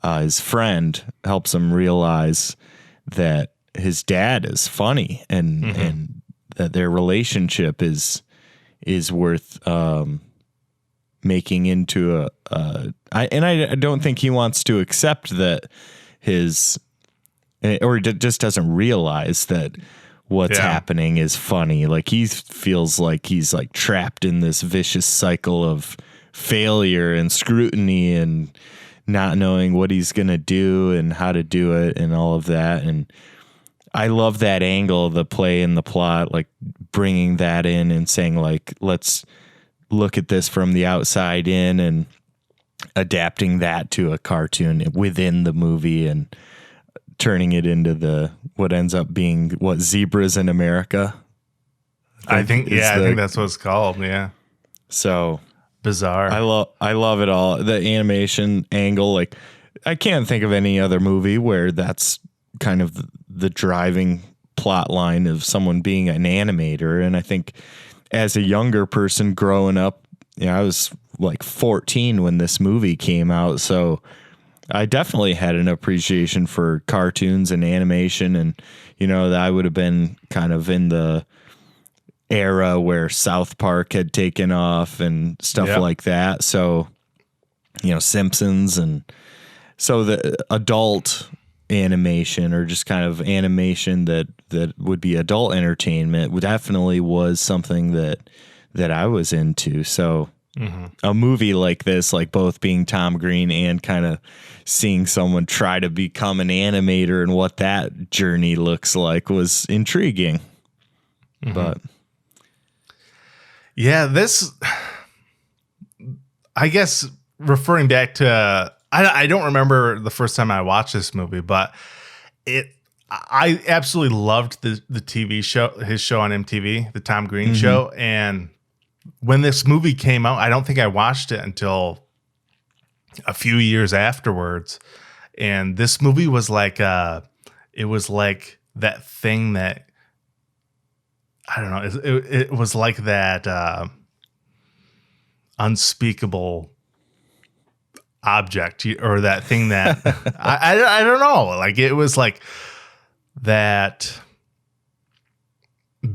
His friend helps him realize that his dad is funny, and that their relationship is worth making into I don't think he wants to accept that just doesn't realize that what's happening is funny. Like he feels like he's like trapped in this vicious cycle of failure and scrutiny and not knowing what he's going to do and how to do it and all of that. And I love that angle, the play and the plot, like bringing that in and saying like, let's look at this from the outside in and adapting that to a cartoon within the movie and turning it into what ends up being Zebras in America. I think that's what it's called. Yeah. So bizarre. I love it all. The animation angle, like I can't think of any other movie where that's kind of the driving plot line of someone being an animator. And I think as a younger person growing up, I was like 14 when this movie came out. So I definitely had an appreciation for cartoons and animation, and that I would have been kind of in the era where South Park had taken off and stuff like that. So, Simpsons, and so the adult animation, or just kind of animation that would be adult entertainment, definitely was something that I was into. So a movie like this, like both being Tom Green and kind of seeing someone try to become an animator and what that journey looks like, was intriguing. But yeah, this, I guess, referring back to, I don't remember the first time I watched this movie, but I absolutely loved the TV show, his show on MTV, the Tom Green show. And when this movie came out, I don't think I watched it until a few years afterwards. And this movie was like, it was like that thing that, I don't know, it was like that unspeakable object, or that thing that I don't know, like it was like that.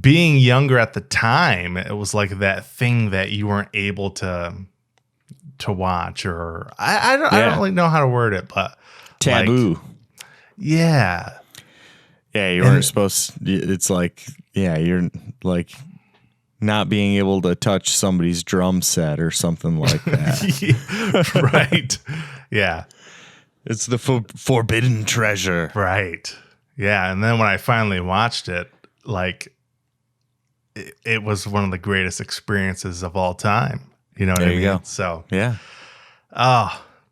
Being younger at the time, it was like that thing that you weren't able to watch, or I don't really know how to word it, but taboo. Like, yeah, you weren't supposed. It's like, you're like not being able to touch somebody's drum set or something like that. Right. Yeah, it's the forbidden treasure. Right. Yeah, and then when I finally watched it, like, it was one of the greatest experiences of all time. You know what There I you mean? go. So, Yeah.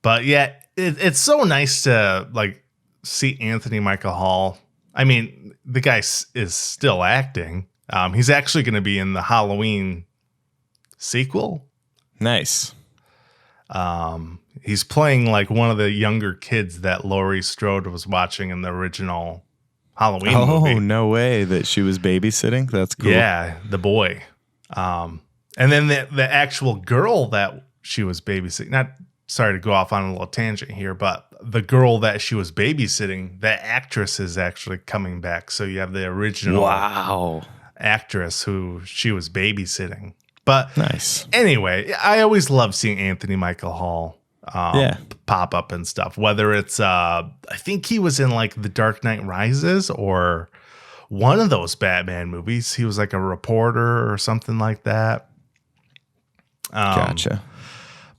but yeah, it's so nice to like see Anthony Michael Hall. I mean, the guy is still acting. He's actually going to be in the Halloween sequel. Nice. He's playing like one of the younger kids that Laurie Strode was watching in the original Halloween movie. Oh, no way that she was babysitting. That's cool. Yeah, the boy. And then the actual girl that she was babysitting, not sorry to go off on a little tangent here, but the girl that she was babysitting, that actress is actually coming back. So you have the original actress who she was babysitting. But nice. Anyway, I always love seeing Anthony Michael Hall pop up and stuff. Whether it's I think he was in like The Dark Knight Rises or one of those Batman movies. He was like a reporter or something like that. Gotcha.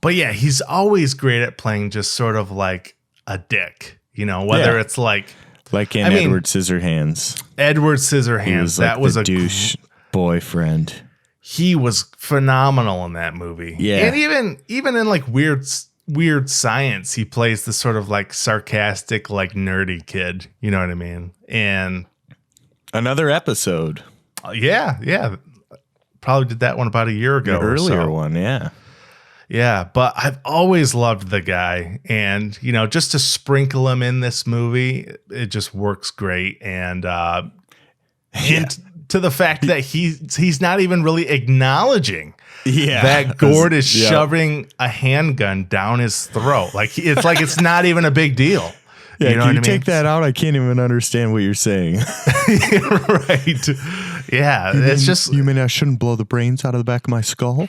But yeah, he's always great at playing just sort of like a dick, you know, whether it's like in Edward Scissorhands. Edward Scissorhands. That was a douche boyfriend. He was phenomenal in that movie. Yeah. And even in like Weird Science, he plays this sort of like sarcastic, like nerdy kid. You know what I mean? And another episode. Yeah. Probably did that one about a year ago. The earlier one, yeah. Yeah, but I've always loved the guy. And, you know, just to sprinkle him in this movie, it just works great. And to the fact that he's not even really acknowledging that Gord is shoving a handgun down his throat. Like it's not even a big deal. Yeah, you know can you what I mean? take that out? I can't even understand what you're saying. Right. Yeah, it's just... You mean I shouldn't blow the brains out of the back of my skull?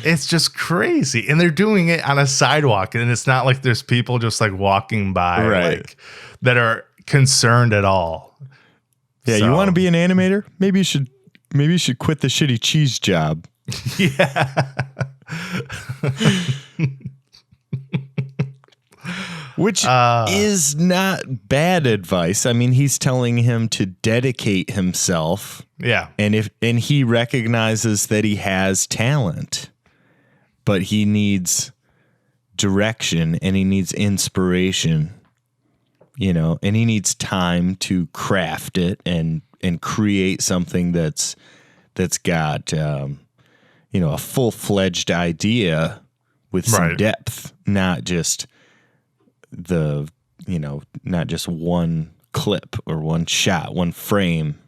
It's just crazy. And they're doing it on a sidewalk, and it's not like there's people just like walking by like that are concerned at all. Yeah, you want to be an animator? Maybe you should quit the shitty cheese job. Yeah. Which is not bad advice. I mean, he's telling him to dedicate himself. Yeah. And he recognizes that he has talent, but he needs direction and he needs inspiration, you know, and he needs time to craft it and create something that's got, you know, a full-fledged idea with some depth, not just not just one clip or one shot, one frame.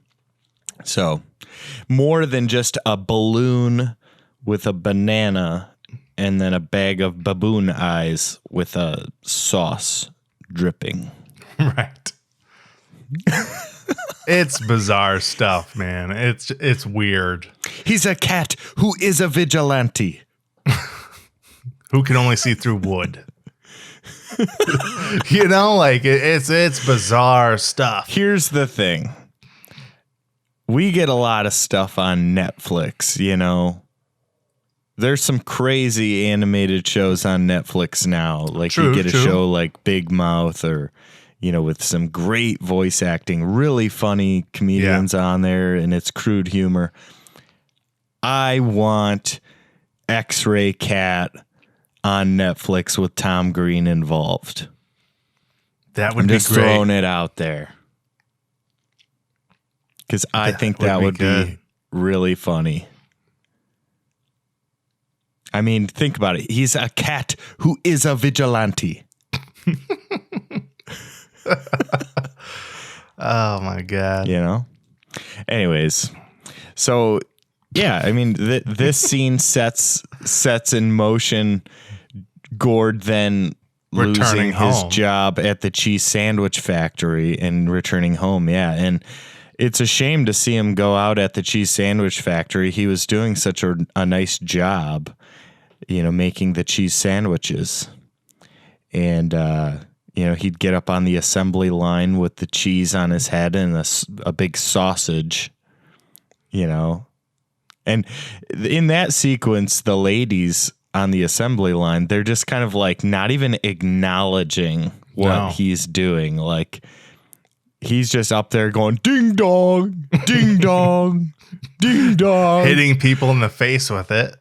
So more than just a balloon with a banana and then a bag of baboon eyes with a sauce dripping. Right. It's bizarre stuff, man. It's weird. He's a cat who is a vigilante. Who can only see through wood. You know, like it's bizarre stuff. Here's the thing. We get a lot of stuff on Netflix, you know. There's some crazy animated shows on Netflix now. Like you get a show like Big Mouth or, you know, with some great voice acting, really funny comedians on there, and it's crude humor. I want X-Ray Cat on Netflix with Tom Green involved. That would I'm be just great. throwing it out there. Because I think that would be really funny. I mean, think about it. He's a cat who is a vigilante. Oh, my God. You know? Anyways, so, yeah, I mean, this scene sets in motion Gord then losing his job at the cheese sandwich factory and returning home. Yeah. And it's a shame to see him go out at the cheese sandwich factory. He was doing such a nice job, you know, making the cheese sandwiches. And, you know, he'd get up on the assembly line with the cheese on his head and a big sausage, you know. And in that sequence, the ladies on the assembly line, they're just kind of like not even acknowledging what he's doing. Like he's just up there going ding dong, ding dong, ding dong, hitting people in the face with it.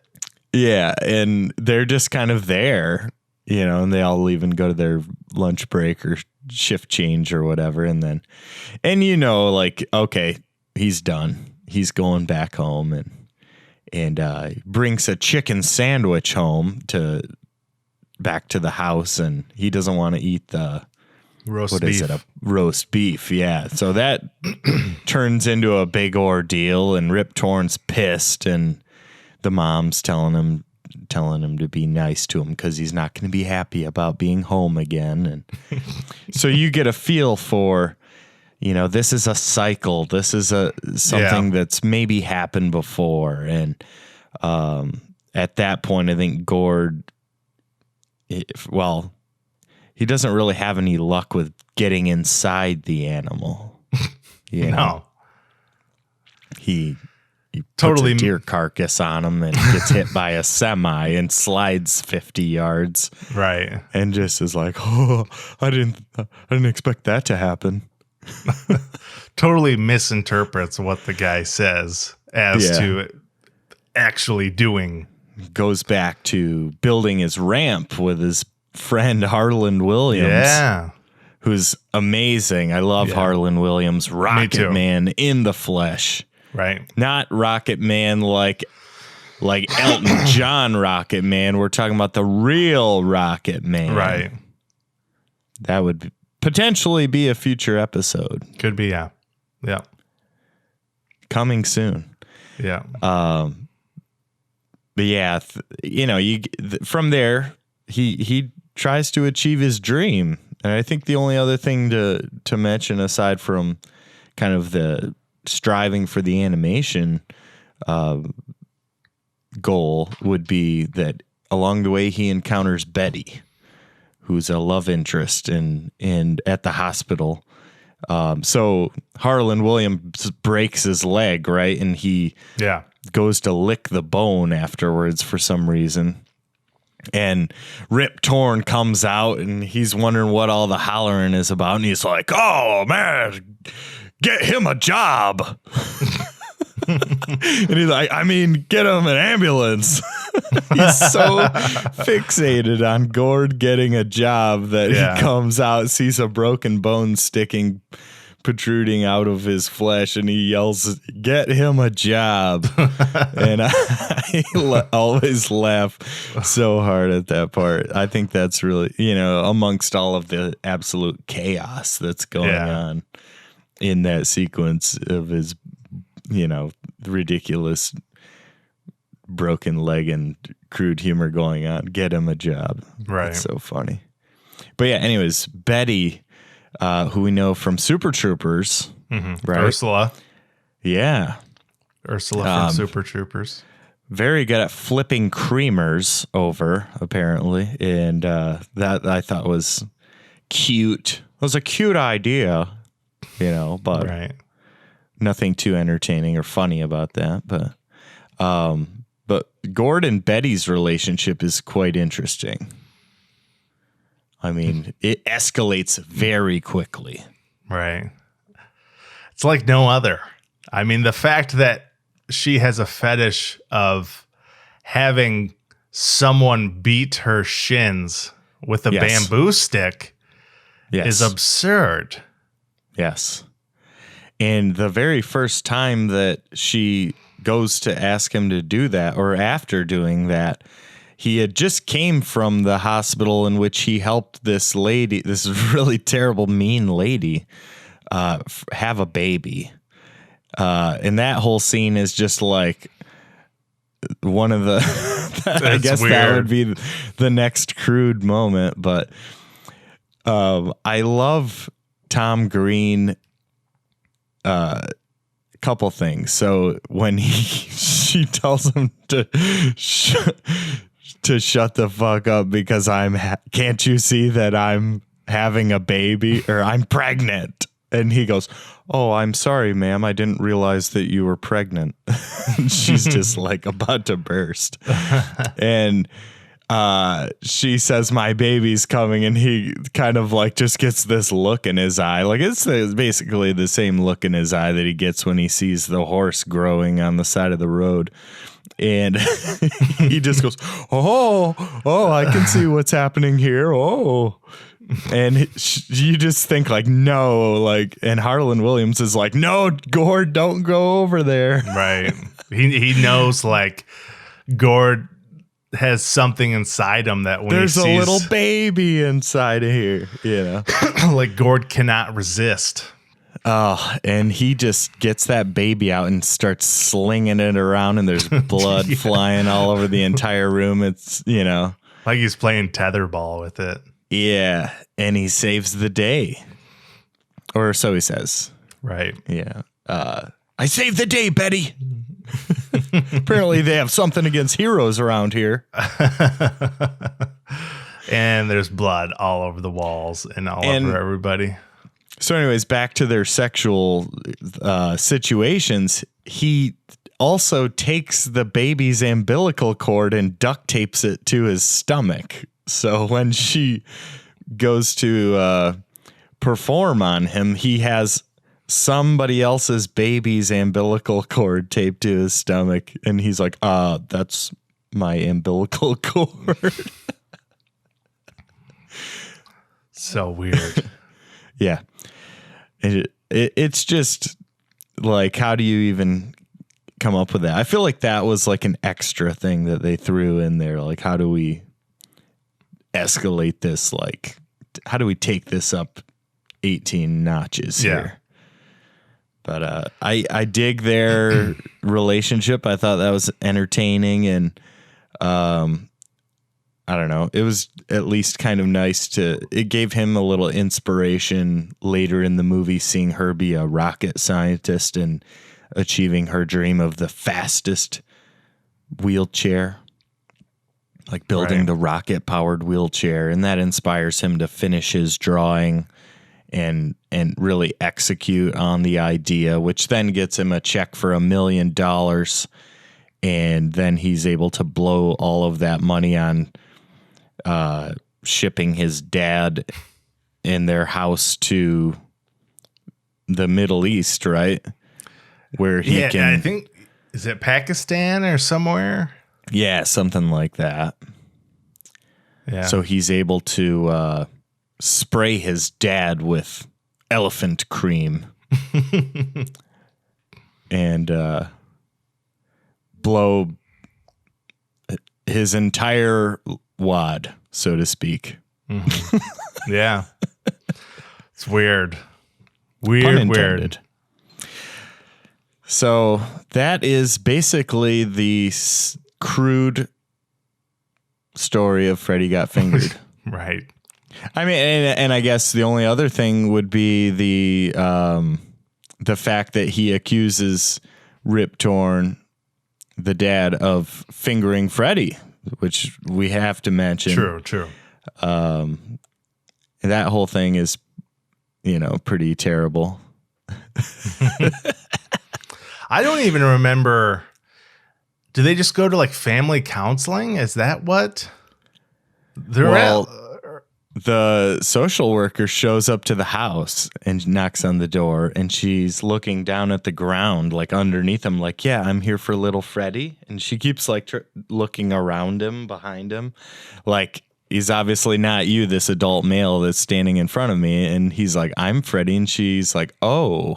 Yeah, and they're just kind of there, and they all leave and go to their lunch break or shift change or whatever, and like, okay, he's done. He's going back home and brings a chicken sandwich home back to the house, and he doesn't want to eat the roast beef. A roast beef, yeah. So that turns into a big ordeal, and Rip Torn's pissed, and the mom's telling him to be nice to him because he's not going to be happy about being home again. And so you get a feel for, this is a cycle. This is something that's maybe happened before. And at that point, I think Gord, he doesn't really have any luck with getting inside the animal. No. He totally puts a deer carcass on him and gets hit by a semi and slides 50 yards. Right. And just is like, oh, I didn't expect that to happen. Totally misinterprets what the guy says as to actually doing. Goes back to building his ramp with his friend Harlan Williams. Yeah. Who's amazing. I love Harlan Williams, Rocket Man in the flesh. Right. Not Rocket Man like Elton John Rocket Man. We're talking about the real Rocket Man. Right. That would potentially be a future episode. Could be, yeah. Yeah. Coming soon. Yeah. But yeah, from there, he tries to achieve his dream. And I think the only other thing to mention, aside from kind of the striving for the animation goal, would be that along the way he encounters Betty, who's a love interest and at the hospital. So Harlan Williams breaks his leg, right? And he goes to lick the bone afterwards for some reason. And Rip Torn comes out and he's wondering what all the hollering is about. And he's like, oh, man, get him a job. And he's like, get him an ambulance. He's so fixated on Gord getting a job that he comes out, sees a broken bone protruding out of his flesh, and he yells, get him a job. And I always laugh so hard at that part. I think that's really, amongst all of the absolute chaos that's going on in that sequence of his, ridiculous broken leg and crude humor going on. Get him a job. Right. It's so funny. But yeah, anyways, Betty, who we know from Super Troopers, right? Ursula. Yeah. Ursula from Super Troopers. Very good at flipping creamers over, apparently. And that I thought was cute. It was a cute idea, but nothing too entertaining or funny about that. But Gord and Betty's relationship is quite interesting. It escalates very quickly. Right. It's like no other. The fact that she has a fetish of having someone beat her shins with a bamboo stick is absurd. Yes. And the very first time that she goes to ask him to do that, or after doing that, he had just came from the hospital in which he helped this lady, this really terrible, mean lady, have a baby. And that whole scene is just like one of the, I guess weird. That would be the next crude moment. But I love Tom Green. Couple things. So when she tells him to shut the fuck up because can't you see that I'm having a baby, or I'm pregnant? And he goes, oh, I'm sorry, ma'am. I didn't realize that you were pregnant. She's just like about to burst. And she says, "My baby's coming," and he kind of like just gets this look in his eye. Like it's basically the same look in his eye that he gets when he sees the horse growing on the side of the road. And he just goes, oh, I can see what's happening here. Oh, and you just think like, no, like, and Harlan Williams is like, no, Gord, don't go over there. Right. He knows like Gord has something inside him that when there's he sees, a little baby inside of here, you know, like Gord cannot resist. Oh, and he just gets that baby out and starts slinging it around, and there's blood flying all over the entire room. It's, you know, like he's playing tetherball with it. Yeah, and he saves the day, or so he says. Right. Yeah. I saved the day, Betty. Apparently they have something against heroes around here. And there's blood all over the walls and over everybody. So anyways, back to their sexual situations. He also takes the baby's umbilical cord and duct tapes it to his stomach. So when she goes to perform on him, he has somebody else's baby's umbilical cord taped to his stomach. And he's like, that's my umbilical cord. So weird. Yeah. It's just like, how do you even come up with that? I feel like that was like an extra thing that they threw in there. Like, how do we escalate this? Like, how do we take this up 18 notches here? But I dig their relationship. I thought that was entertaining, and I don't know. It was at least kind of nice it gave him a little inspiration later in the movie, seeing her be a rocket scientist and achieving her dream of the fastest wheelchair, like building the rocket powered wheelchair. And that inspires him to finish his drawing and really execute on the idea, which then gets him a check for $1 million. And then he's able to blow all of that money on shipping his dad and their house to the Middle East, right? Where he can, I think, is it Pakistan or somewhere? Yeah, something like that. Yeah. So he's able to spray his dad with elephant cream and blow his entire wad, so to speak. Mm-hmm. Yeah. It's weird. Weird. So that is basically the crude story of Freddy Got Fingered. Right. I mean, and I guess the only other thing would be the fact that he accuses Rip Torn, the dad, of fingering Freddy, which we have to mention. True. That whole thing is, pretty terrible. I don't even remember. Do they just go to like family counseling? Is that what they're at? The social worker shows up to the house and knocks on the door, and she's looking down at the ground, like underneath him, like, yeah, I'm here for little Freddy. And she keeps like looking around him, behind him, like, he's obviously not you, this adult male that's standing in front of me. And he's like, I'm Freddy. And she's like, oh,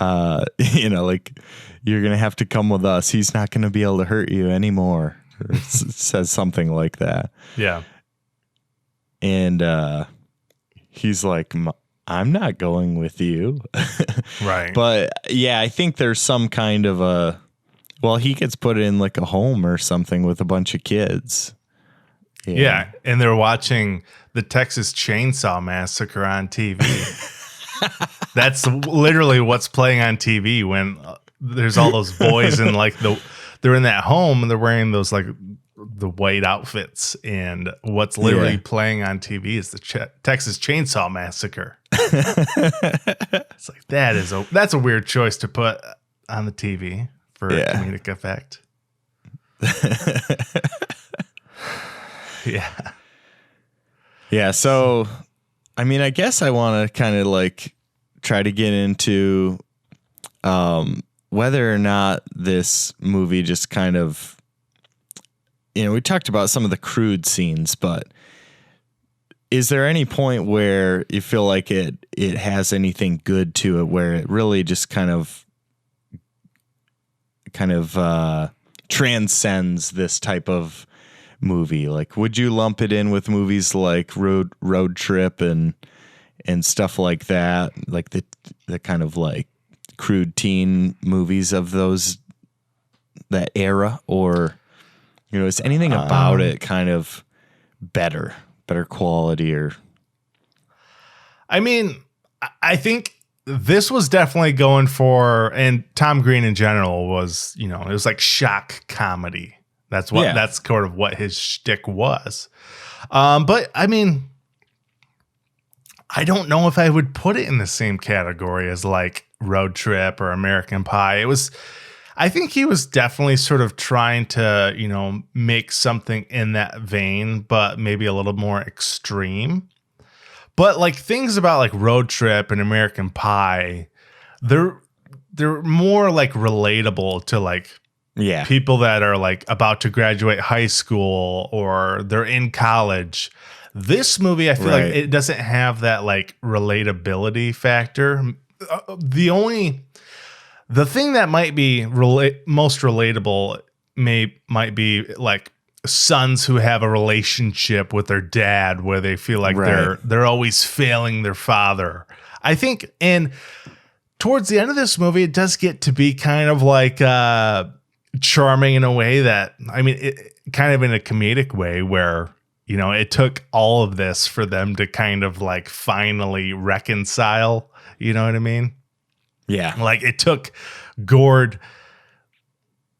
like, you're going to have to come with us. He's not going to be able to hurt you anymore. Or it says something like that. Yeah. And he's like, I'm not going with you. Right. But yeah, I think there's some kind of he gets put in like a home or something with a bunch of kids. Yeah. And they're watching the Texas Chainsaw Massacre on TV. That's literally what's playing on TV when there's all those boys and like they're in that home and they're wearing those like the white outfits, and what's literally playing on TV is the Texas Chainsaw Massacre. It's like that's a weird choice to put on the TV for a comedic effect. Yeah. Yeah. So, I mean, I guess I want to kind of like try to get into whether or not this movie just kind of, we talked about some of the crude scenes, but is there any point where you feel like it has anything good to it, where it really just kind of transcends this type of movie? Like, would you lump it in with movies like Road Trip and stuff like that, like the kind of like crude teen movies of that era, or is anything about it kind of better quality? Or I mean, I think this was definitely going for, and Tom Green in general was, it was like shock comedy. That's sort of what his shtick was. But I mean, I don't know if I would put it in the same category as like Road Trip or American Pie. I think he was definitely sort of trying to, make something in that vein, but maybe a little more extreme. But like things about like Road Trip and American Pie, they're more like relatable to like people that are like about to graduate high school or they're in college. This movie, I feel like it doesn't have that like relatability factor. The thing that might be most relatable might be like sons who have a relationship with their dad where they feel like they're always failing their father. I think, and towards the end of this movie, it does get to be kind of like charming in a way that, I mean, it kind of in a comedic way where, it took all of this for them to kind of like finally reconcile. You know what I mean? Yeah. Like it took Gord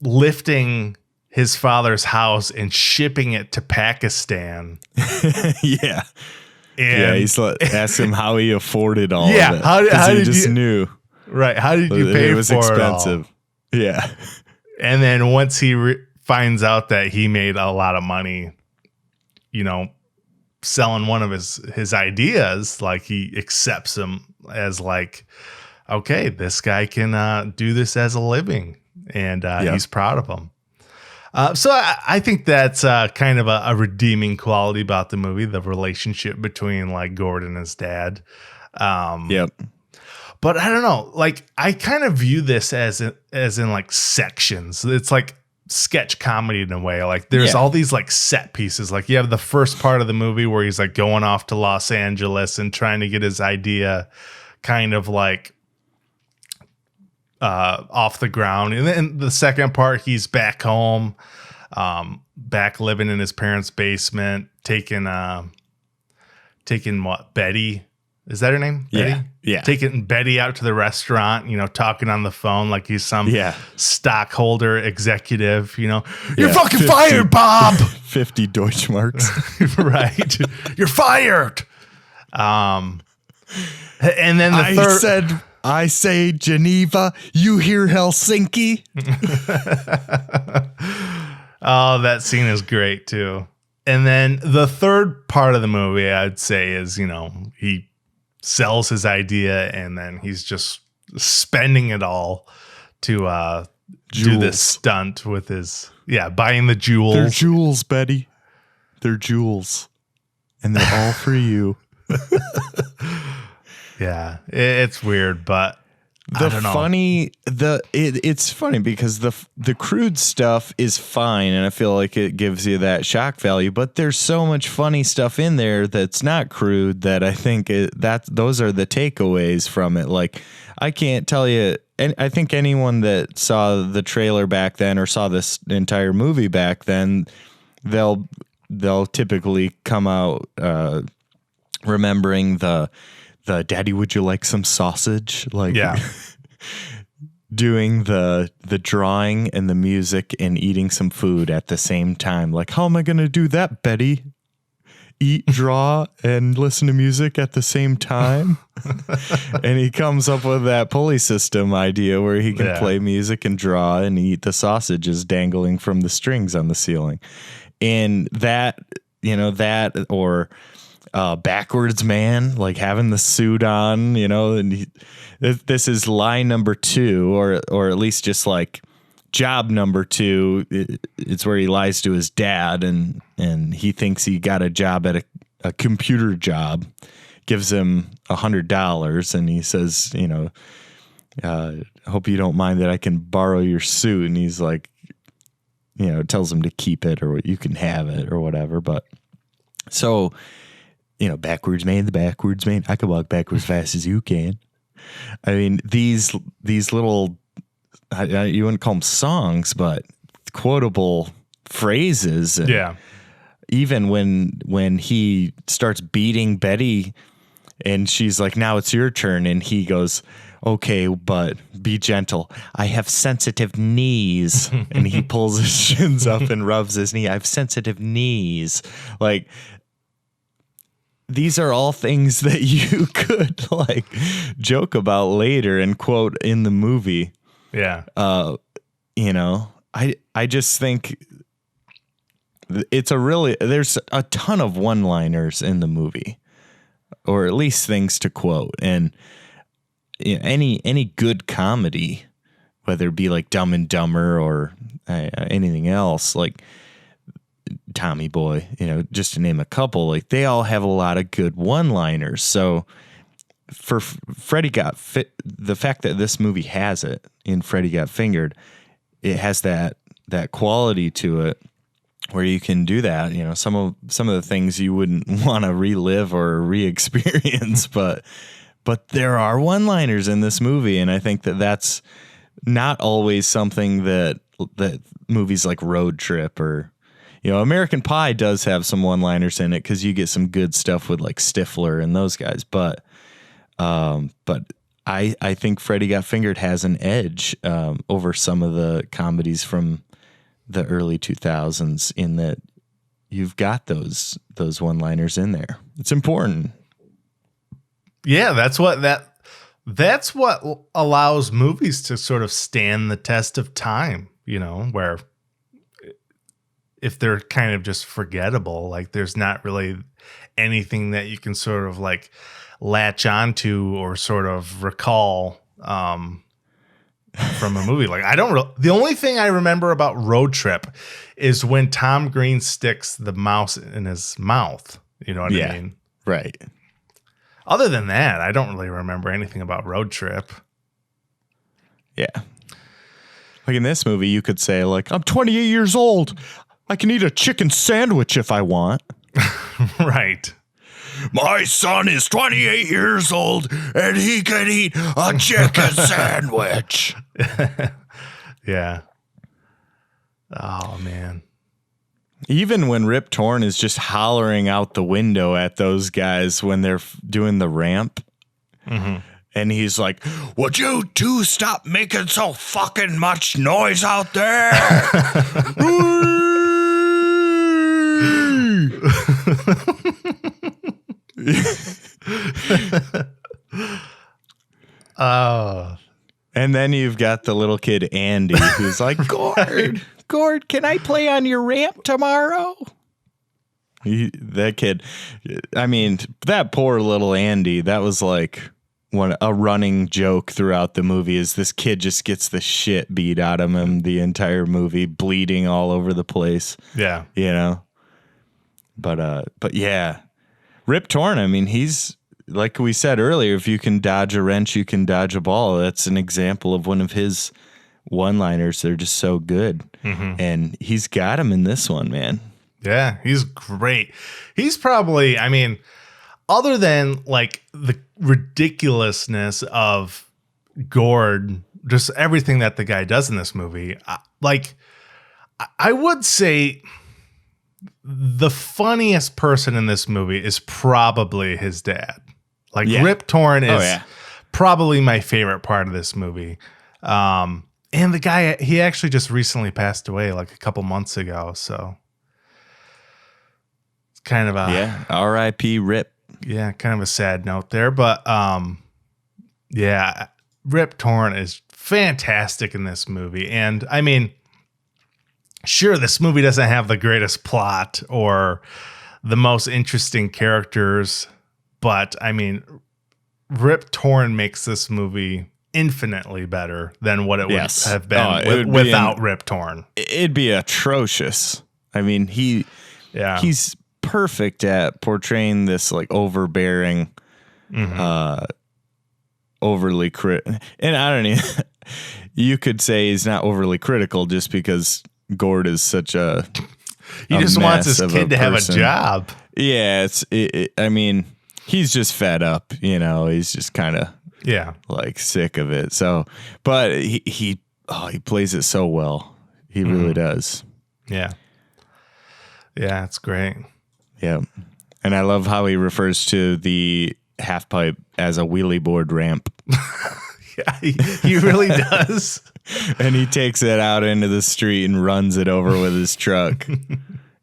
lifting his father's house and shipping it to Pakistan. Yeah. And he's asked him how he afforded all of it. How did just you knew. Right. How did you pay for it? It was expensive. Yeah. And then once he finds out that he made a lot of money, selling one of his ideas, like he accepts him as like, okay, this guy can do this as a living, and he's proud of him. So I think that's kind of a redeeming quality about the movie, the relationship between like Gord and his dad. Yep. But I don't know, like I kind of view this as in like sections. It's like sketch comedy in a way. Like there's all these like set pieces. Like you have the first part of the movie where he's like going off to Los Angeles and trying to get his idea kind of like off the ground. And then the second part, he's back home, back living in his parents' basement, taking what, Betty? Is that her name? Yeah. Betty? Yeah. Taking Betty out to the restaurant, talking on the phone like he's some stockholder executive, You're fucking 50, fired, Bob! 50 Deutschmarks. Right. You're fired! And then the I say Geneva, you hear Helsinki? Oh, that scene is great too. And then the third part of the movie, I'd say, is, he sells his idea and then he's just spending it all to do this stunt with his, buying the jewels. They're jewels, Betty. They're jewels. And they're all for you. Yeah, it's weird, but I don't know. It's funny because the crude stuff is fine, and I feel like it gives you that shock value. But there's so much funny stuff in there that's not crude that I think those are the takeaways from it. Like I can't tell you, and I think anyone that saw the trailer back then or saw this entire movie back then, they'll typically come out remembering the Daddy, would you like some sausage? Like, doing the drawing and the music and eating some food at the same time. Like, how am I going to do that, Betty? Eat, draw, and listen to music at the same time? And he comes up with that pulley system idea where he can play music and draw and eat the sausages dangling from the strings on the ceiling. And that that or Backwards Man, like having the suit on, and this is lie number 2, or at least just like job number 2. It's where he lies to his dad, and he thinks he got a job at a computer job, gives him $100, and he says, hope you don't mind that I can borrow your suit. And he's like, tells him to keep it, or you can have it, or whatever. But so, backwards man, the backwards man, I can walk backwards fast as you can. I mean, these little, you wouldn't call them songs, but quotable phrases. And yeah. Even when he starts beating Betty and she's like, now it's your turn. And he goes, okay, but be gentle. I have sensitive knees. And he pulls his shins up and rubs his knee. I have sensitive knees. Like, these are all things that you could like joke about later and quote in the movie. Yeah. I just think there's a ton of one-liners in the movie, or at least things to quote. And any good comedy, whether it be like Dumb and Dumber or anything else, like Tommy Boy, just to name a couple, like they all have a lot of good one-liners. So for Freddy Got the fact that this movie has it in Freddy Got Fingered, it has that quality to it where you can do that. Some of the things you wouldn't want to relive or re-experience, but there are one-liners in this movie, and I think that that's not always something that movies like Road Trip or American Pie does have some one-liners in it because you get some good stuff with like Stifler and those guys, but I think Freddy Got Fingered has an edge over some of the comedies from the early 2000s in that you've got those one-liners in there. It's important. Yeah, that's what allows movies to sort of stand the test of time, where if they're kind of just forgettable, like there's not really anything that you can sort of like latch onto or sort of recall from a movie. Like the only thing I remember about Road Trip is when Tom Green sticks the mouse in his mouth. You know what I mean? Right. Other than that, I don't really remember anything about Road Trip. Yeah. Like in this movie, you could say like, I'm 28 years old. I can eat a chicken sandwich if I want. Right. My son is 28 years old and he can eat a chicken sandwich. Yeah. Oh, man. Even when Rip Torn is just hollering out the window at those guys when they're doing the ramp. Mm-hmm. And he's like, would you two stop making so fucking much noise out there? Oh. And then you've got the little kid Andy who's like, Gord, can I play on your ramp tomorrow? That kid, I mean, that poor little Andy, that was like a running joke throughout the movie is this kid just gets the shit beat out of him the entire movie, bleeding all over the place. Yeah. But yeah, Rip Torn, I mean, he's, like we said earlier, if you can dodge a wrench, you can dodge a ball. That's an example of one of his one-liners. They're just so good. Mm-hmm. And he's got him in this one, man. Yeah, he's great. He's probably, I mean, other than like the ridiculousness of Gord, just everything that the guy does in this movie, I would say the funniest person in this movie is probably his dad. Like Rip Torn is probably my favorite part of this movie. And the guy, he actually just recently passed away like a couple months ago. So it's kind of a R.I.P. Rip. Yeah, kind of a sad note there. But Rip Torn is fantastic in this movie. And I mean, sure, this movie doesn't have the greatest plot or the most interesting characters. But I mean, Rip Torn makes this movie infinitely better than what it would have been without Rip Torn. It'd be atrocious. I mean, he's perfect at portraying this like overbearing, overly and I don't even. You could say he's not overly critical just because Gord is such a. He just wants his kid to have a job. Yeah, I mean, he's just fed up. He's just kind of like sick of it. So, but he plays it so well. He really does. Yeah. Yeah, it's great. Yeah. And I love how he refers to the half pipe as a wheelie board ramp. Yeah, he really does. And he takes it out into the street and runs it over with his truck.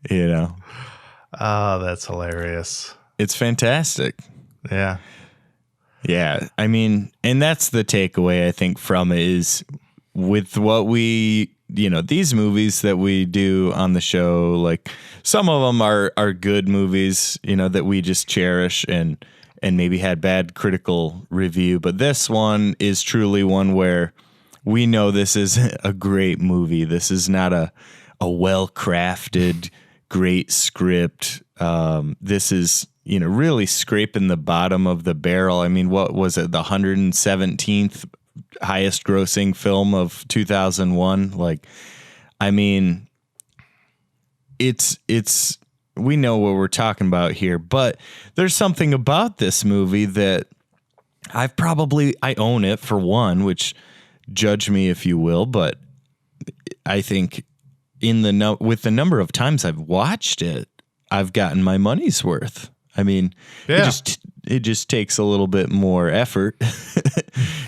Oh, that's hilarious. It's fantastic. Yeah. Yeah. I mean, and that's the takeaway I think from it is with what we, these movies that we do on the show, like some of them are good movies, that we just cherish and maybe had bad critical review. But this one is truly one where we know this is a great movie. This is not a well-crafted, great script. This is, really scraping the bottom of the barrel. I mean, what was it? The 117th highest grossing film of 2001. Like, I mean, it's we know what we're talking about here, but there's something about this movie that I own it for one, which judge me if you will, but I think with the number of times I've watched it, I've gotten my money's worth. I mean, it just takes a little bit more effort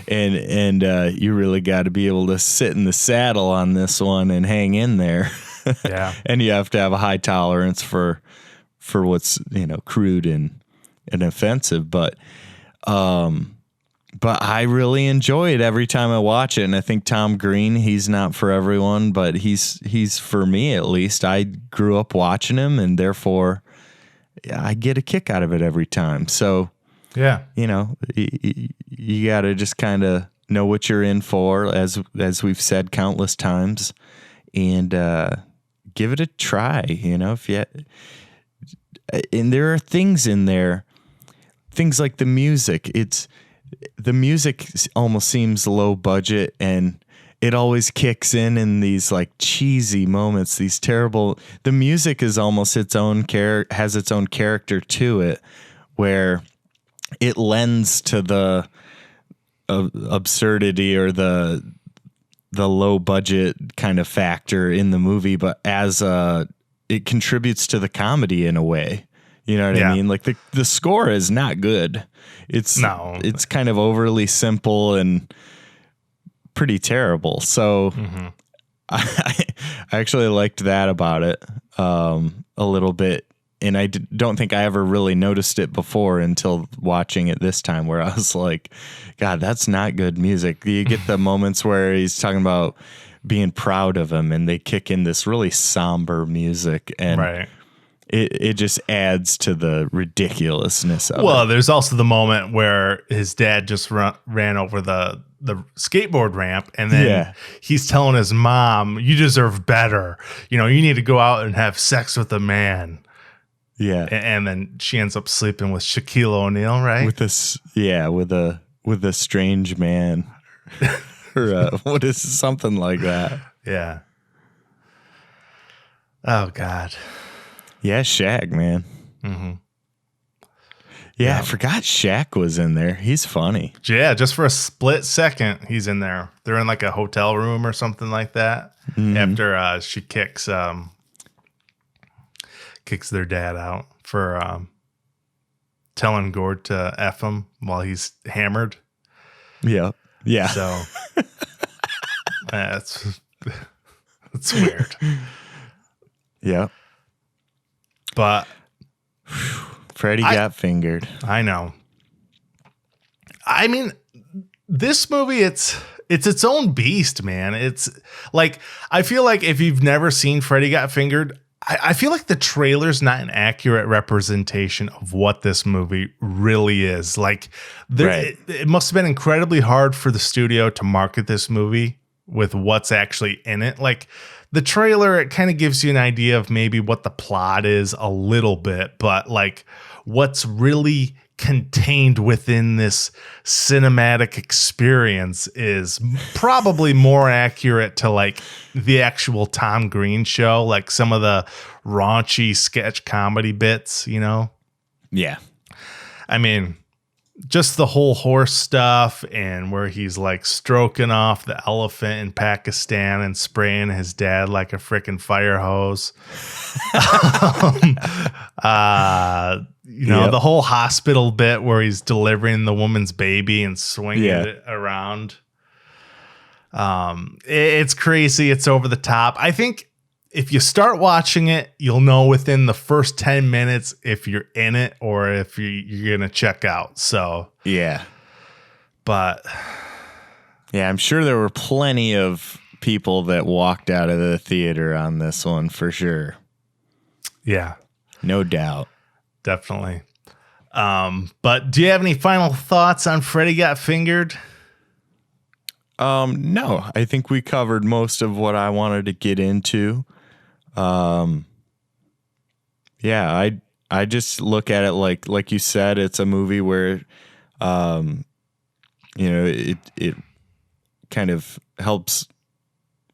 and you really got to be able to sit in the saddle on this one and hang in there. Yeah. And you have to have a high tolerance for what's, crude and offensive, but I really enjoy it every time I watch it. And I think Tom Green, he's not for everyone, but he's for me at least. I grew up watching him and therefore I get a kick out of it every time. So, yeah, you got to just kind of know what you're in for, as we've said countless times, and give it a try. And there are things in there, things like the music. The music almost seems low budget, and it always kicks in these like cheesy moments, these terrible. The music is almost has its own character to it, where it lends to the absurdity or the low budget kind of factor in the movie, but it contributes to the comedy in a way. You know what I mean? Like the score is not good. It's kind of overly simple and pretty terrible. So I actually liked that about it a little bit. And I don't think I ever really noticed it before until watching it this time, where I was like, God, that's not good music. You get the moments where he's talking about being proud of him and they kick in this really somber music, and it just adds to the ridiculousness of it. Well, there's also the moment where his dad just ran over the skateboard ramp, and then he's telling his mom, you deserve better. You need to go out and have sex with a man. Yeah. And then she ends up sleeping with Shaquille O'Neal, right? With a strange man. Or what is something like that? Yeah. Oh God. Yeah, Shaq, man. Mm-hmm. Yeah, I forgot Shaq was in there. He's funny. Yeah, just for a split second, he's in there. They're in like a hotel room or something like that. Mm-hmm. After she kicks their dad out for telling Gord to F him while he's hammered. Yeah. Yeah. So that's weird. Yeah. But Freddy got fingered. I know. I mean, this movie, it's its own beast, man. It's like, I feel like if you've never seen Freddy Got Fingered, I feel like the trailer's not an accurate representation of what this movie really is. Like, it must have been incredibly hard for the studio to market this movie with what's actually in it. Like, the trailer, it kind of gives you an idea of maybe what the plot is a little bit, but like what's really contained within this cinematic experience is probably more accurate to like the actual Tom Green show, like some of the raunchy sketch comedy bits, you know? Yeah. I mean, just the whole horse stuff and where he's like stroking off the elephant in Pakistan and spraying his dad like a freaking fire hose. The whole hospital bit where he's delivering the woman's baby and swinging it around. It's crazy. It's over the top. I think if you start watching it, you'll know within the first 10 minutes if you're in it or if you're going to check out. So, yeah. But, yeah, I'm sure there were plenty of people that walked out of the theater on this one for sure. Yeah. No doubt. Definitely. But do you have any final thoughts on Freddy Got Fingered? No, I think we covered most of what I wanted to get into. I just look at it like you said, it's a movie where, it kind of helps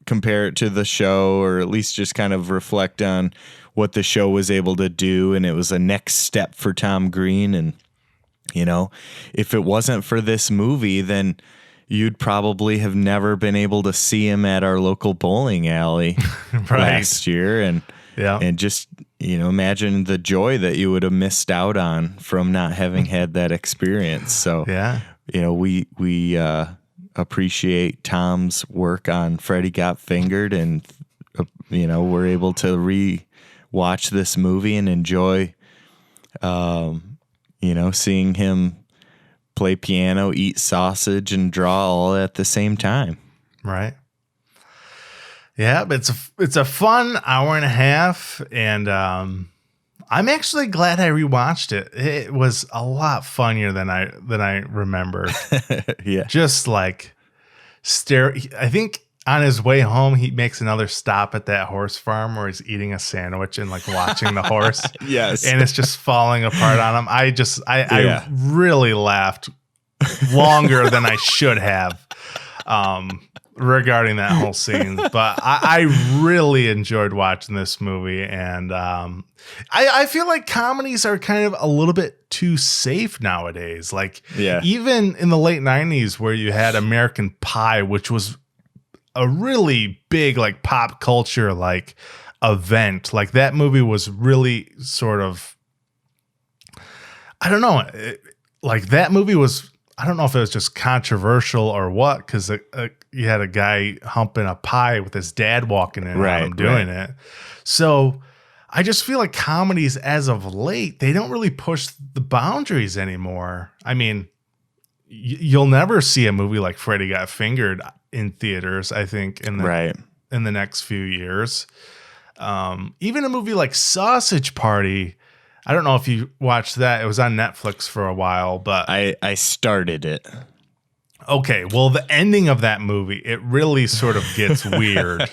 compare it to the show, or at least just kind of reflect on what the show was able to do. And it was a next step for Tom Green. And, if it wasn't for this movie, then you'd probably have never been able to see him at our local bowling alley last year. And just, imagine the joy that you would have missed out on from not having had that experience. So, we appreciate Tom's work on Freddy Got Fingered, and, we're able to re-watch this movie and enjoy, seeing him play piano, eat sausage, and draw all at the same time. Right. Yeah, but it's a fun hour and a half, and I'm actually glad I rewatched it. It was a lot funnier than I remembered. Yeah. Just like I think on his way home, he makes another stop at that horse farm where he's eating a sandwich and like watching the horse. Yes. And it's just falling apart on him. I really laughed longer than I should have regarding that whole scene. But I really enjoyed watching this movie. And I feel like comedies are kind of a little bit too safe nowadays. Like even in the late 90s where you had American Pie, which was a really big like pop culture like event. Like that movie was really sort of, I don't know, like that movie was, I don't know if it was just controversial or what, because you had a guy humping a pie with his dad walking in on him doing it. So I just feel like comedies as of late, they don't really push the boundaries anymore. I mean, you'll never see a movie like Freddy Got Fingered in theaters, I think, in the next few years. Even a movie like Sausage Party, I don't know if you watched that. It was on Netflix for a while, but I started it. Okay, well, the ending of that movie, it really sort of gets weird.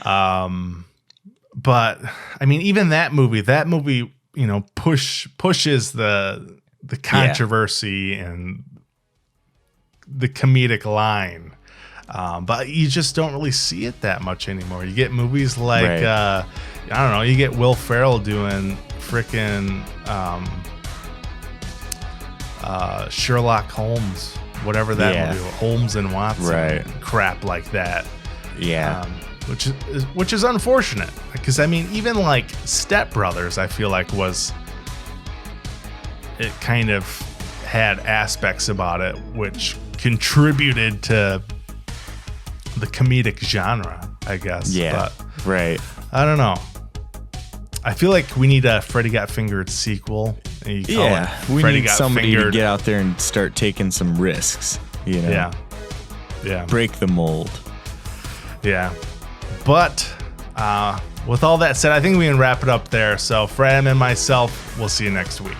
But I mean, even that movie, pushes the controversy and the comedic line. But you just don't really see it that much anymore. You get movies like, I don't know, you get Will Ferrell doing freaking Sherlock Holmes, whatever that movie was, Holmes and Watson, crap like that. Yeah. Which is unfortunate, because I mean, even like Step Brothers, I feel like it kind of had aspects about it which contributed to the comedic genre, I guess. Yeah. But I don't know. I feel like we need a Freddy Got Fingered sequel. We need somebody to get out there and start taking some risks. Yeah. Break the mold. Yeah. But with all that said, I think we can wrap it up there. So for Adam and myself, we'll see you next week.